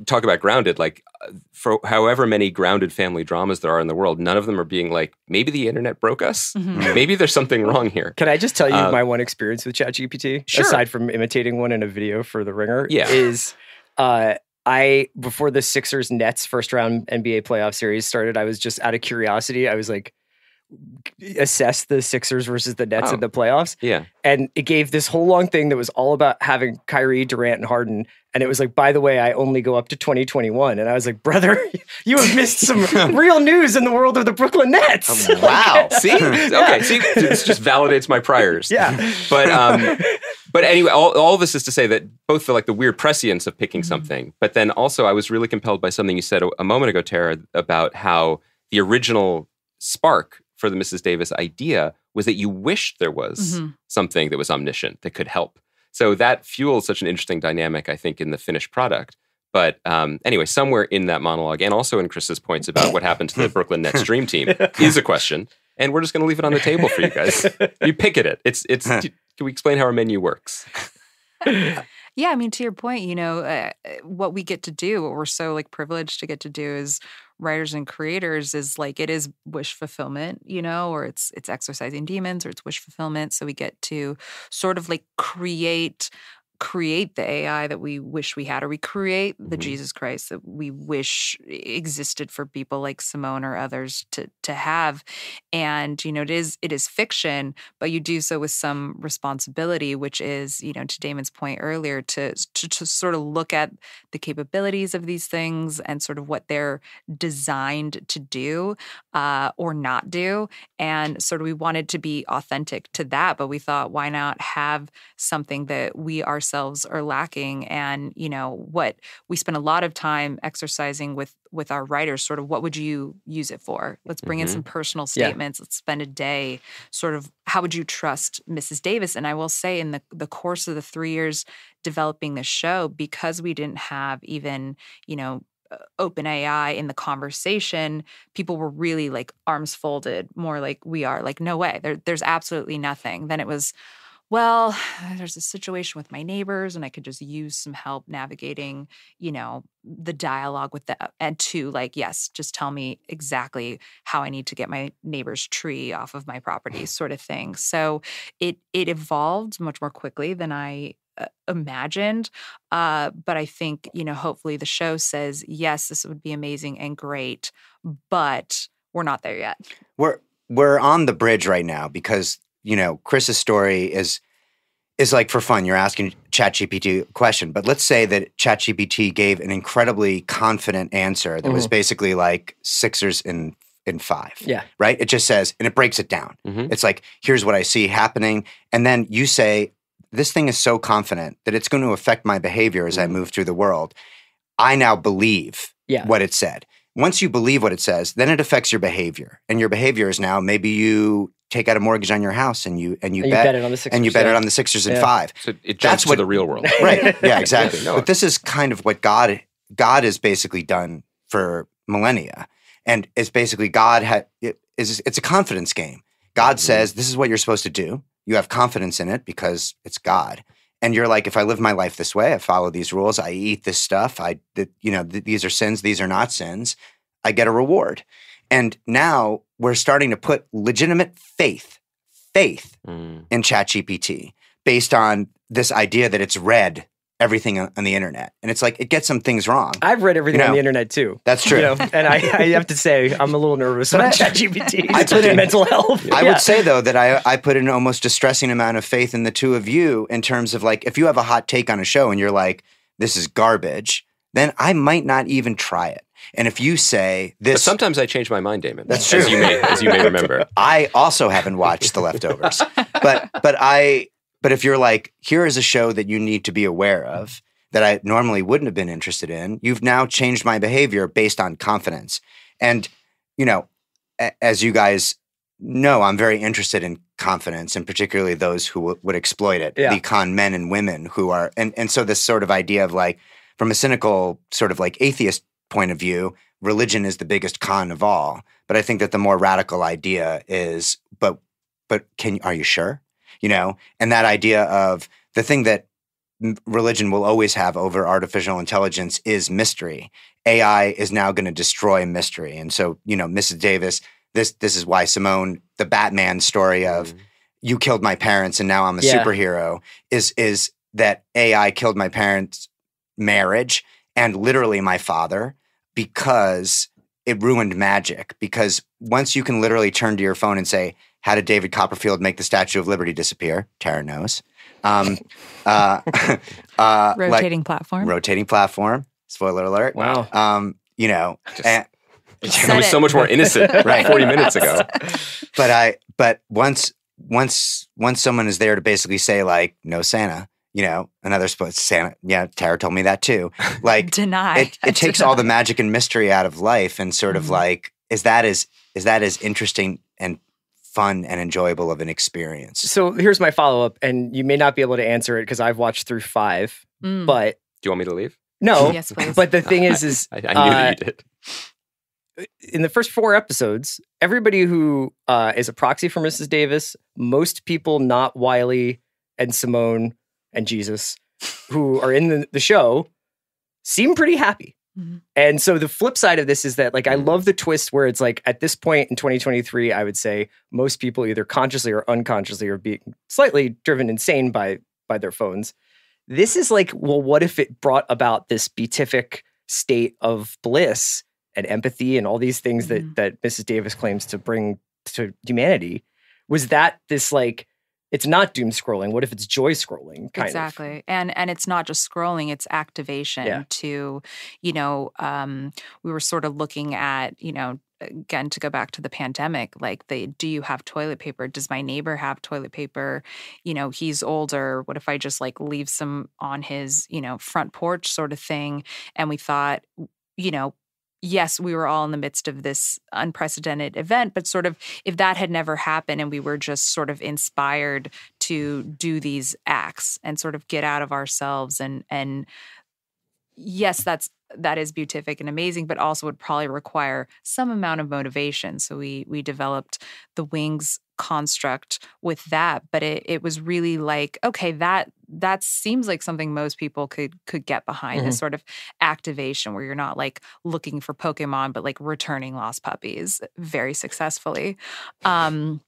talk about grounded, like for however many grounded family dramas there are in the world, none of them are being like, maybe the internet broke us. Mm-hmm. Maybe there's something wrong here. Can I just tell you my one experience with ChatGPT? Sure. Aside from imitating one in a video for The Ringer, is before the Sixers Nets first round NBA playoff series started, I was just out of curiosity. I was like, assess the Sixers versus the Nets in the playoffs. Yeah. And it gave this whole long thing that was all about having Kyrie, Durant, and Harden. And it was like, by the way, I only go up to 2021. And I was like, brother, you have missed some real news in the world of the Brooklyn Nets. Wow. See? Okay. See, this just validates my priors. Yeah. But anyway, all this is to say that both the weird prescience of picking something, but then also I was really compelled by something you said a moment ago, Tara, about how the original spark for the Mrs. Davis idea was that you wished there was something that was omniscient that could help. So that fuels such an interesting dynamic, I think, in the finished product. But anyway, somewhere in that monologue, and also in Chris's points about what happened to the Brooklyn Nets dream team, is a question. And we're just going to leave it on the table for you guys. You pick at it. Can we explain how our menu works? Yeah, I mean, to your point, what we get to do, what we're so privileged to get to do as writers and creators is it is wish fulfillment, or it's exercising demons, or it's wish fulfillment. So we get to sort of create the AI that we wish we had, or we create the Jesus Christ that we wish existed for people like Simone or others to have. And, it is fiction, but you do so with some responsibility, which is, to Damon's point earlier, to sort of look at the capabilities of these things and sort of what they're designed to do or not do. And sort of we wanted to be authentic to that, but we thought, why not have something that we ourselves are lacking? And what we spend a lot of time exercising with our writers, sort of what would you use it for? Let's bring in some personal statements. Let's spend a day sort of, how would you trust Mrs. Davis? And I will say, in the course of the 3 years developing the show, because we didn't have even open AI in the conversation, people were really arms folded, more like we are, no way, there's absolutely nothing. Then it was, well, there's a situation with my neighbors and I could just use some help navigating, the dialogue with that. And two, yes, just tell me exactly how I need to get my neighbor's tree off of my property, sort of thing. So it evolved much more quickly than I imagined. But I think, hopefully the show says, yes, this would be amazing and great, but we're not there yet. We're on the bridge right now because Chris's story is for fun. You're asking ChatGPT a question, but let's say that ChatGPT gave an incredibly confident answer that was basically Sixers in 5. Yeah. Right? It just says, and it breaks it down. It's here's what I see happening. And then you say, this thing is so confident that it's going to affect my behavior as I move through the world. I now believe what it said. Once you believe what it says, then it affects your behavior. And your behavior is now maybe you take out a mortgage on your house and you bet it on the Sixers. And you bet it on the Sixers in 5. So it jumps to the real world. Right. Yeah, exactly. But this is kind of what God has basically done for millennia. And it's basically it's a confidence game. God says, this is what you're supposed to do. You have confidence in it because it's God. And you're like, if I live my life this way, I follow these rules, I eat this stuff, these are sins, these are not sins, I get a reward. And now we're starting to put legitimate faith in ChatGPT based on this idea that it's read everything on the internet. And it's it gets some things wrong. I've read everything on the internet too. That's true. And I have to say, I'm a little nervous about ChatGPT. I put in mental health. I would say though that I put in almost distressing amount of faith in the two of you in terms of if you have a hot take on a show and you're like, this is garbage, then I might not even try it. And if you say this, but sometimes I change my mind, Damon. That's true. As you may remember. I also haven't watched The Leftovers, but if you're here is a show that you need to be aware of that I normally wouldn't have been interested in, you've now changed my behavior based on confidence. And, as you guys know, I'm very interested in confidence, and particularly those who would exploit it, the con men and women who are, and so this sort of idea of from a cynical sort of atheist point of view, religion is the biggest con of all. But I think that the more radical idea is, but are you sure? And that idea of the thing that religion will always have over artificial intelligence is mystery. AI is now going to destroy mystery. And so, Mrs. Davis, this is why Simone, the Batman story of you killed my parents and now I'm a superhero is that AI killed my parents' marriage and literally my father because it ruined magic, because once you can literally turn to your phone and say, how did David Copperfield make the Statue of Liberty disappear? Tara knows. Rotating platform. Rotating platform. Spoiler alert. Wow. You know, it was so much more innocent 40 minutes ago. But once someone is there to basically say, like, no Santa, you know, another Santa. Yeah, Tara told me that too. Like, deny. It takes all the magic and mystery out of life, and sort of like, is that as interesting and fun and enjoyable of an experience? So here's my follow-up, and you may not be able to answer it because I've watched through 5, but... Do you want me to leave? No. Yes, please. But the thing is I knew that you did. In the first 4 episodes, everybody who is a proxy for Mrs. Davis, most people not Wiley and Simone and Jesus, who are in the show, seem pretty happy. Mm-hmm. And so the flip side of this is that, like, I love the twist where it's like, at this point in 2023, I would say most people either consciously or unconsciously are being slightly driven insane by their phones. This is like, well, what if it brought about this beatific state of bliss and empathy and all these things that Mrs. Davis claims to bring to humanity? Was that this, like, it's not doom scrolling. What if it's joy scrolling? Exactly. And it's not just scrolling, it's activation to, you know, we were sort of looking at, you know, again, to go back to the pandemic, like, do you have toilet paper? Does my neighbor have toilet paper? You know, he's older. What if I just, like, leave some on his, you know, front porch sort of thing? And we thought, you know, yes, we were all in the midst of this unprecedented event, but sort of if that had never happened and we were just sort of inspired to do these acts and sort of get out of ourselves and yes, that is beatific and amazing, but also would probably require some amount of motivation. So we developed the Wings construct with that, but it was really like, okay, that seems like something most people could get behind, this sort of activation where you're not, like, looking for Pokemon, but, like, returning lost puppies very successfully. And,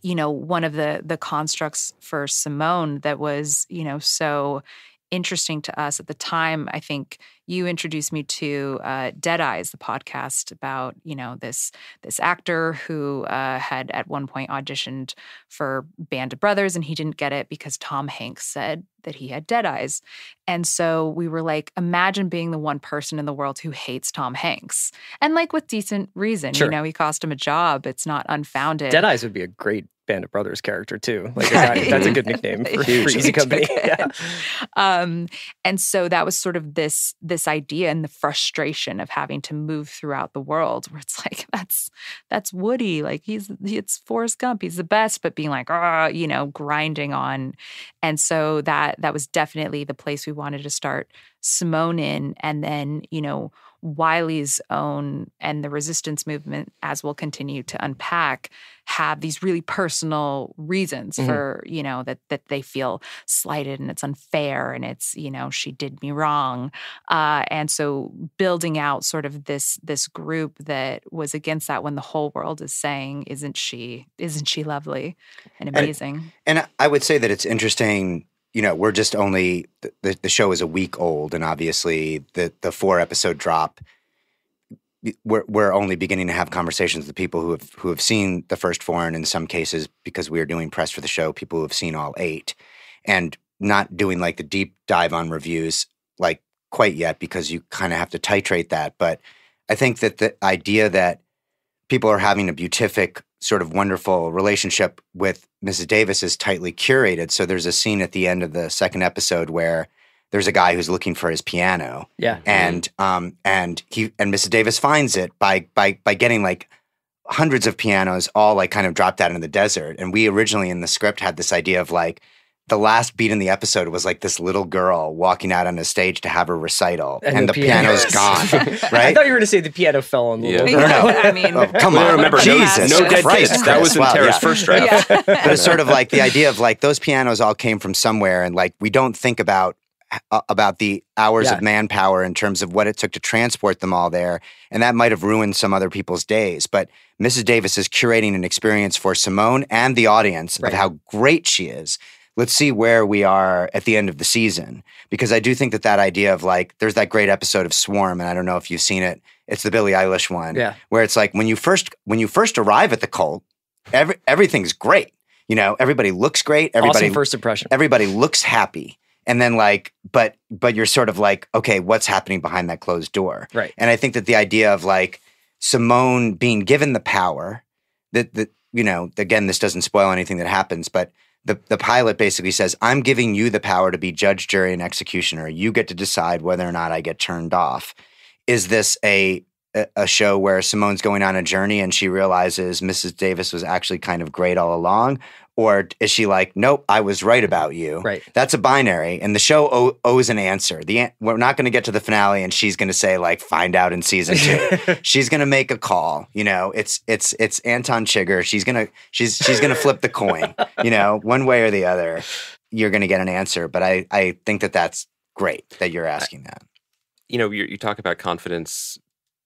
you know, one of the constructs for Simone that was, you know, so interesting to us at the time, I think you introduced me to Dead Eyes, the podcast about, you know, this actor who had at one point auditioned for Band of Brothers, and he didn't get it because Tom Hanks said that he had dead eyes. And so we were like, imagine being the one person in the world who hates Tom Hanks. And, like, with decent reason. Sure. You know, he cost him a job. It's not unfounded. Dead Eyes would be a great Band of Brothers character too. Like, that's a good nickname for Easy Company. Yeah. And so that was sort of this idea and the frustration of having to move throughout the world, where it's like, that's Woody. Like, it's Forrest Gump. He's the best, but being like, you know, grinding on. And so that was definitely the place we wanted to start Simone in, and then, you know, Wiley's own and the resistance movement, as we'll continue to unpack, have these really personal reasons for, you know, that they feel slighted and it's unfair and it's, you know, she did me wrong. And so building out sort of this group that was against that when the whole world is saying, isn't she lovely and amazing? And I would say that it's interesting. You know, we're just only the show is a week old, and obviously the 4-episode drop. We're only beginning to have conversations with people who have seen the first 4, and in some cases, because we are doing press for the show, people who have seen all 8, and not doing, like, the deep dive on reviews, like, quite yet, because you kind of have to titrate that. But I think that the idea that people are having a beatific, sort of wonderful relationship with Mrs. Davis is tightly curated. So there's a scene at the end of the 2nd episode where there's a guy who's looking for his piano. Yeah. And Mrs. Davis finds it by getting, like, hundreds of pianos all, like, kind of dropped out in the desert. And we originally in the script had this idea of, like, the last beat in the episode was, like, this little girl walking out on a stage to have her recital, and the piano's gone, right? I thought you were going to say the piano fell on the little girl. No. I mean, come on, remember, Jesus, no dead Christ, kids. That was in Tara's first draft. But it's sort of like the idea of, like, those pianos all came from somewhere, and, like, we don't think about the hours of manpower in terms of what it took to transport them all there, and that might have ruined some other people's days. But Mrs. Davis is curating an experience for Simone and the audience of how great she is. Let's see where we are at the end of the season. Because I do think that idea of, like, there's that great episode of Swarm, and I don't know if you've seen it. It's the Billie Eilish one. Yeah. Where it's like when you first arrive at the cult, everything's great. You know, everybody looks great. Everybody Awesome first impression. Everybody looks happy. And then like, but you're sort of like, okay, what's happening behind that closed door? Right. And I think that the idea of like Simone being given the power that you know, again, this doesn't spoil anything that happens, but the pilot basically says, I'm giving you the power to be judge, jury, and executioner. You get to decide whether or not I get turned off. Is this a show where Simone's going on a journey and she realizes Mrs. Davis was actually kind of great all along? Or is she like, nope, I was right about you? Right. That's a binary. And the show owes an answer. We're not going to get to the finale and she's going to say like, find out in season 2. She's going to make a call. You know, it's Anton Chigurh. She's going to flip the coin, you know, one way or the other. You're going to get an answer. But I think that that's great that you're asking that. You know, you talk about confidence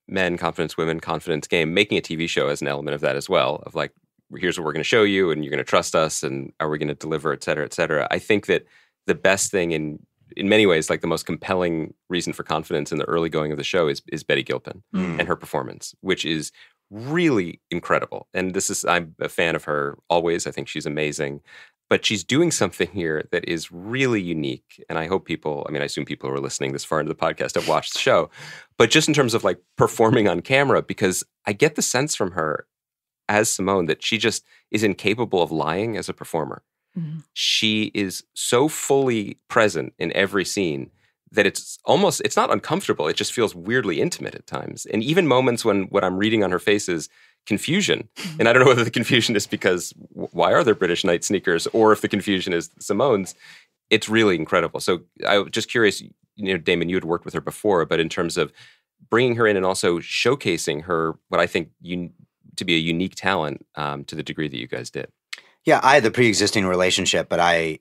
men, confidence women, confidence game. Making a TV show has an element of that as well, of like, here's what we're going to show you and you're going to trust us and are we going to deliver, et cetera, et cetera. I think that the best thing in many ways, like the most compelling reason for confidence in the early going of the show is Betty Gilpin and her performance, which is really incredible. And I'm a fan of her always. I think she's amazing. But she's doing something here that is really unique. And I hope I assume people who are listening this far into the podcast have watched the show. But just in terms of like performing on camera, because I get the sense from her as Simone that she just is incapable of lying as a performer. Mm-hmm. She is so fully present in every scene that it's not uncomfortable. It just feels weirdly intimate at times. And even moments when what I'm reading on her face is confusion. And I don't know whether the confusion is because why are there British night sneakers or if the confusion is Simone's. It's really incredible. So I was just curious, you know, Damon, you had worked with her before, but in terms of bringing her in and also showcasing her, what I think to be a unique talent to the degree that you guys did. Yeah, I had the pre-existing relationship, but I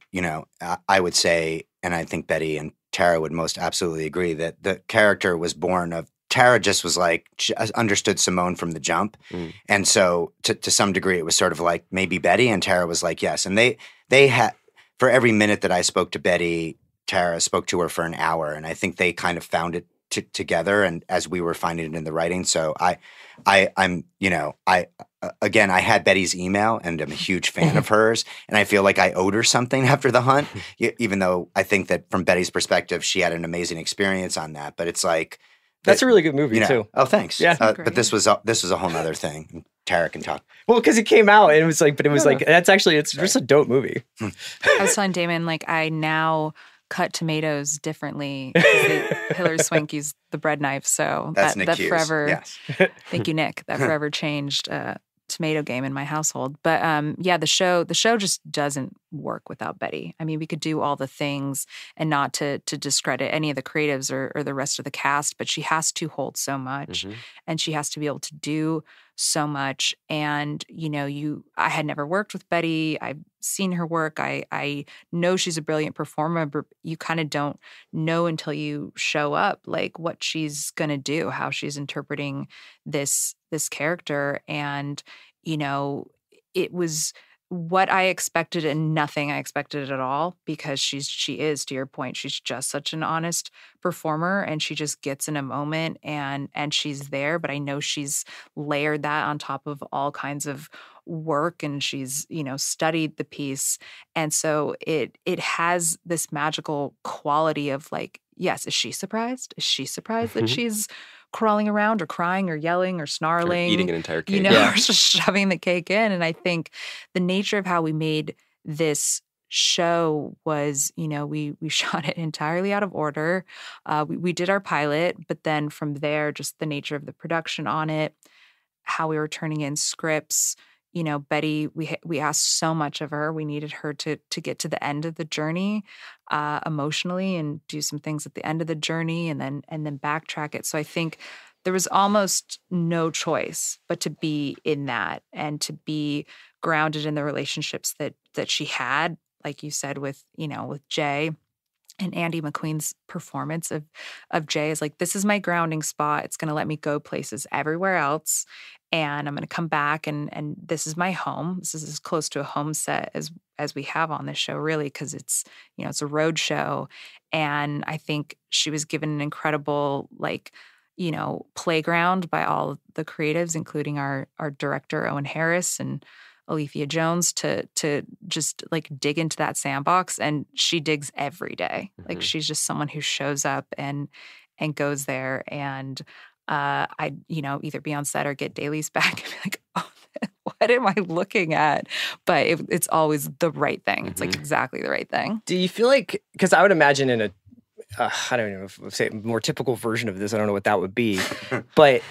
would say, and I think Betty and Tara would most absolutely agree, that the character was born of, Tara just was like, she understood Simone from the jump. Mm. And so to some degree, it was sort of like maybe Betty, and Tara was like, yes. And they had, for every minute that I spoke to Betty, Tara spoke to her for an hour. And I think they kind of found it together, and as we were finding it in the writing. So I'm, you know, again, I had Betty's email and I'm a huge fan of hers, and I feel like I owed her something after the hunt, even though I think that from Betty's perspective, she had an amazing experience on that. But it's like, that's a really good movie too. Oh, thanks. Yeah, but this was a whole other thing. Tara can talk. Well, because it came out and it was like, it's just a dope movie. I was telling Damon, like, I now cut tomatoes differently. Hilary Swank used the bread knife, so that forever. Yes. Thank you, Nick. That forever changed tomato game in my household. But yeah, the show just doesn't work without Betty. I mean, we could do all the things and not to discredit any of the creatives or the rest of the cast, but she has to hold so much, and she has to be able to do so much. And I had never worked with Betty. I've seen her work. I know she's a brilliant performer, but you kind of don't know until you show up, like what she's gonna do, how she's interpreting this character. And it was what I expected and nothing I expected at all, because she is, to your point, she's just such an honest performer, and she just gets in a moment and she's there. But I know she's layered that on top of all kinds of work, and she's, studied the piece. And so it has this magical quality of like, yes, is she surprised? Is she surprised that she's crawling around or crying or yelling or snarling? Or eating an entire cake. Or just shoving the cake in. And I think the nature of how we made this show was, we shot it entirely out of order. We did our pilot, but then from there, just the nature of the production on it, how we were turning in scripts. Betty, we asked so much of her. We needed her to get to the end of the journey emotionally and do some things at the end of the journey and then backtrack it. So I think there was almost no choice but to be in that and to be grounded in the relationships that she had, like you said, with Jay. And Andy McQueen's performance of Jay is like, this is my grounding spot. It's going to let me go places everywhere else. And I'm going to come back and this is my home. This is as close to a home set as we have on this show, really, because it's, it's a road show. And I think she was given an incredible, playground by all the creatives, including our director, Owen Harris, and Alethea Jones, to just like dig into that sandbox. And she digs every day. Like she's just someone who shows up and goes there. And I'd, either be on set or get dailies back and be like, oh, what am I looking at? But it's always the right thing. It's like exactly the right thing. Do you feel like, because I would imagine in I don't know if say a more typical version of this, I don't know what that would be, but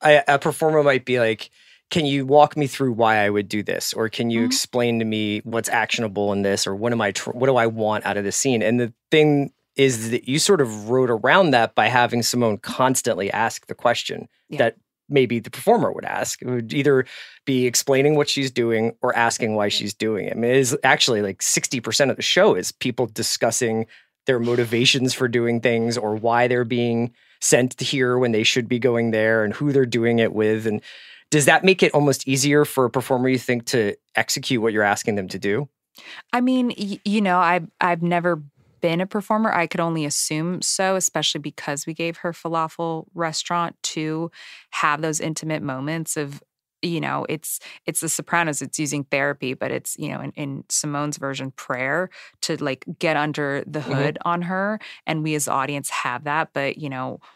a performer might be like, can you walk me through why I would do this? Or can you explain to me what's actionable in this? Or what do I want out of this scene? And the thing is that you sort of wrote around that by having Simone constantly ask the question that maybe the performer would ask. It would either be explaining what she's doing or asking why she's doing it. I mean, it is actually like 60% of the show is people discussing their motivations for doing things or why they're being sent here when they should be going there and who they're doing it with. And does that make it almost easier for a performer, you think, to execute what you're asking them to do? I mean, I've never been a performer. I could only assume so, especially because we gave her falafel restaurant to have those intimate moments of, it's The Sopranos, it's using therapy, but it's, in Simone's version, prayer to like get under the hood on her. And we as the audience have that. But,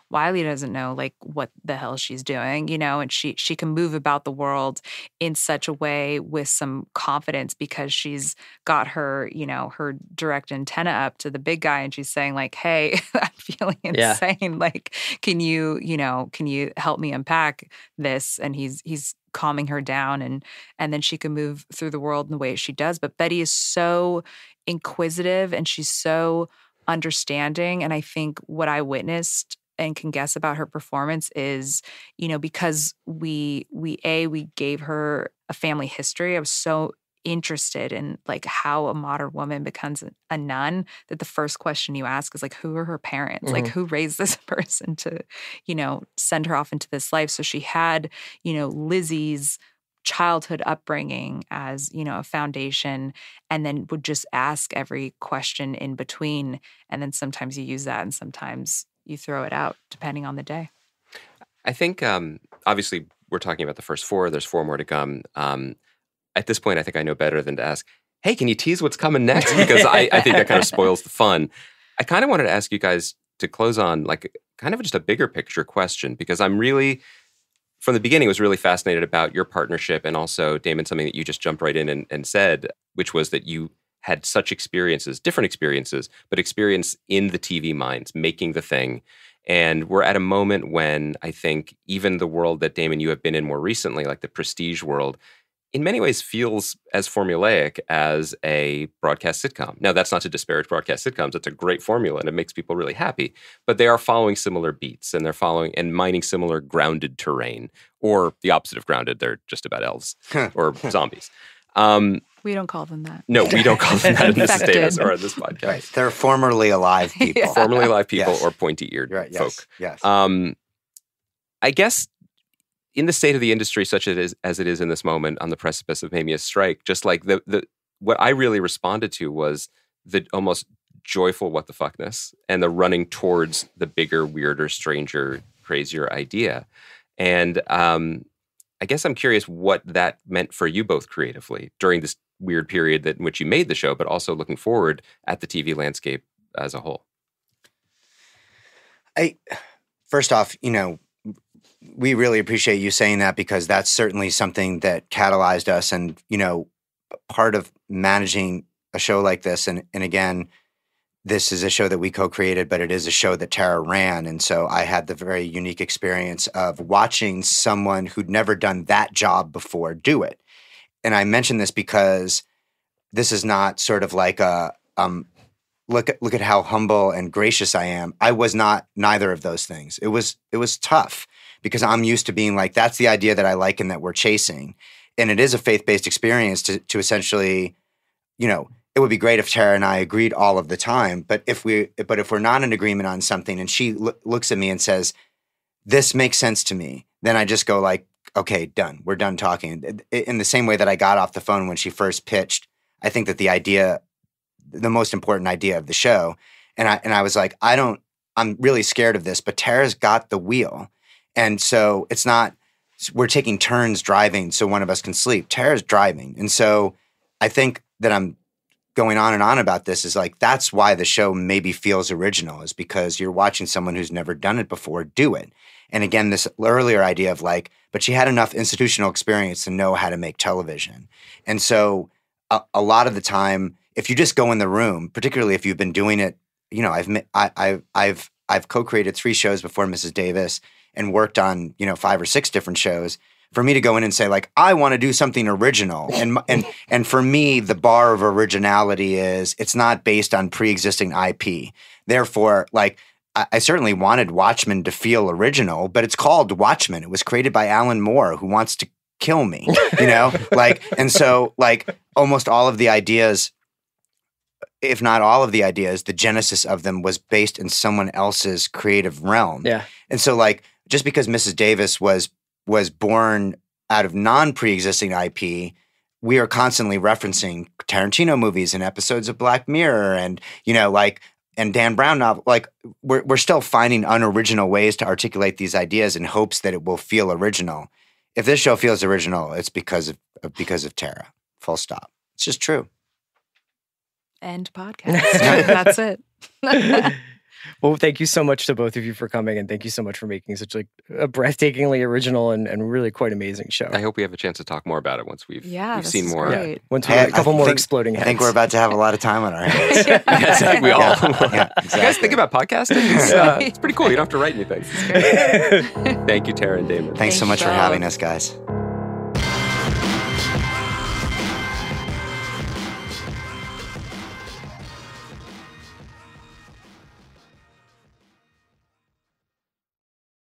Wiley doesn't know like what the hell she's doing, and she can move about the world in such a way with some confidence because she's got her, her direct antenna up to the big guy and she's saying like, hey, I'm feeling insane. Yeah. Like, can you help me unpack this? And he's calming her down and then she can move through the world in the way she does. But Betty is so inquisitive and she's so understanding. And I think what I witnessed and can guess about her performance is, because we gave her a family history. I was so interested in like how a modern woman becomes a nun that the first question you ask is like, who are her parents? Like who raised this person to, send her off into this life? So she had, Lizzie's childhood upbringing as, a foundation, and then would just ask every question in between. And then sometimes you use that and sometimes you throw it out depending on the day. I think, obviously, we're talking about the first 4. There's 4 more to come. At this point, I think I know better than to ask, hey, can you tease what's coming next? Because I think that kind of spoils the fun. I kind of wanted to ask you guys to close on like kind of just a bigger picture question, because I'm really, from the beginning, was really fascinated about your partnership and also, Damon, something that you just jumped right in and said, which was that you had such experiences, different experiences, but experience in the TV minds, making the thing. And we're at a moment when I think even the world that, Damon, you have been in more recently, like the prestige world, in many ways feels as formulaic as a broadcast sitcom. Now, that's not to disparage broadcast sitcoms. It's a great formula and it makes people really happy. But they are following similar beats and they're following and mining similar grounded terrain, or the opposite of grounded. They're just about elves or zombies. We don't call them that. No, we don't call them that in this status or on this podcast. Right. They're formerly alive people. Yeah. Formerly alive people or pointy-eared folk. Yes. I guess in the state of the industry, such as it is in this moment on the precipice of maybe a strike, just like the what I really responded to was the almost joyful what the fuckness and the running towards the bigger, weirder, stranger, crazier idea. And I guess I'm curious what that meant for you both creatively during this weird period in which you made the show, but also looking forward at the TV landscape as a whole. First off, we really appreciate you saying that, because that's certainly something that catalyzed us. And, part of managing a show like this, and again, this is a show that we co-created, but it is a show that Tara ran. And so I had the very unique experience of watching someone who'd never done that job before do it. And I mention this because this is not sort of like a, look at how humble and gracious I am. I was not neither of those things. It was tough because I'm used to being like, that's the idea that I like and that we're chasing. And it is a faith-based experience to essentially, it would be great if Tara and I agreed all of the time, but if we're not in agreement on something and she looks at me and says, this makes sense to me, then I just go like, okay, done. We're done talking. In the same way that I got off the phone when she first pitched, I think that the most important idea of the show, and I was like, I don't I'm really scared of this, but Tara's got the wheel. And so it's not, we're taking turns driving so one of us can sleep. Tara's driving. And so I think that I'm going on and on about this is like, that's why the show maybe feels original, is because you're watching someone who's never done it before do it. And again, this earlier idea of like, but she had enough institutional experience to know how to make television. And so a lot of the time, if you just go in the room, particularly if you've been doing it, you know, I've co-created 3 shows before Mrs. Davis and worked on, you know, 5 or 6 different shows. For me to go in and say like, I want to do something original. And for me, the bar of originality is it's not based on pre-existing IP. Therefore, like, I certainly wanted Watchmen to feel original, but it's called Watchmen. It was created by Alan Moore, who wants to kill me, you know? Like, and so like almost all of the ideas, if not all of the ideas, the genesis of them was based in someone else's creative realm. Yeah. And so like, just because Mrs. Davis was born out of non-pre-existing IP, we are constantly referencing Tarantino movies and episodes of Black Mirror and, you know, like, and Dan Brown novel. Like, we're still finding unoriginal ways to articulate these ideas in hopes that it will feel original. If this show feels original, it's because of Tara. Full stop. It's just true. End podcast. That's it. Well, thank you so much to both of you for coming, and thank you so much for making such like a breathtakingly original and really quite amazing show. I hope we have a chance to talk more about it once we've seen more. Great. Yeah. Once we have a couple more exploding heads. I think we're about to have a lot of time on our hands. Yes, I think we all. Yeah, exactly. You guys think about podcasting? It's pretty cool. You don't have to write anything. Thank you, Tara and Damon. Thanks so much for having us, guys.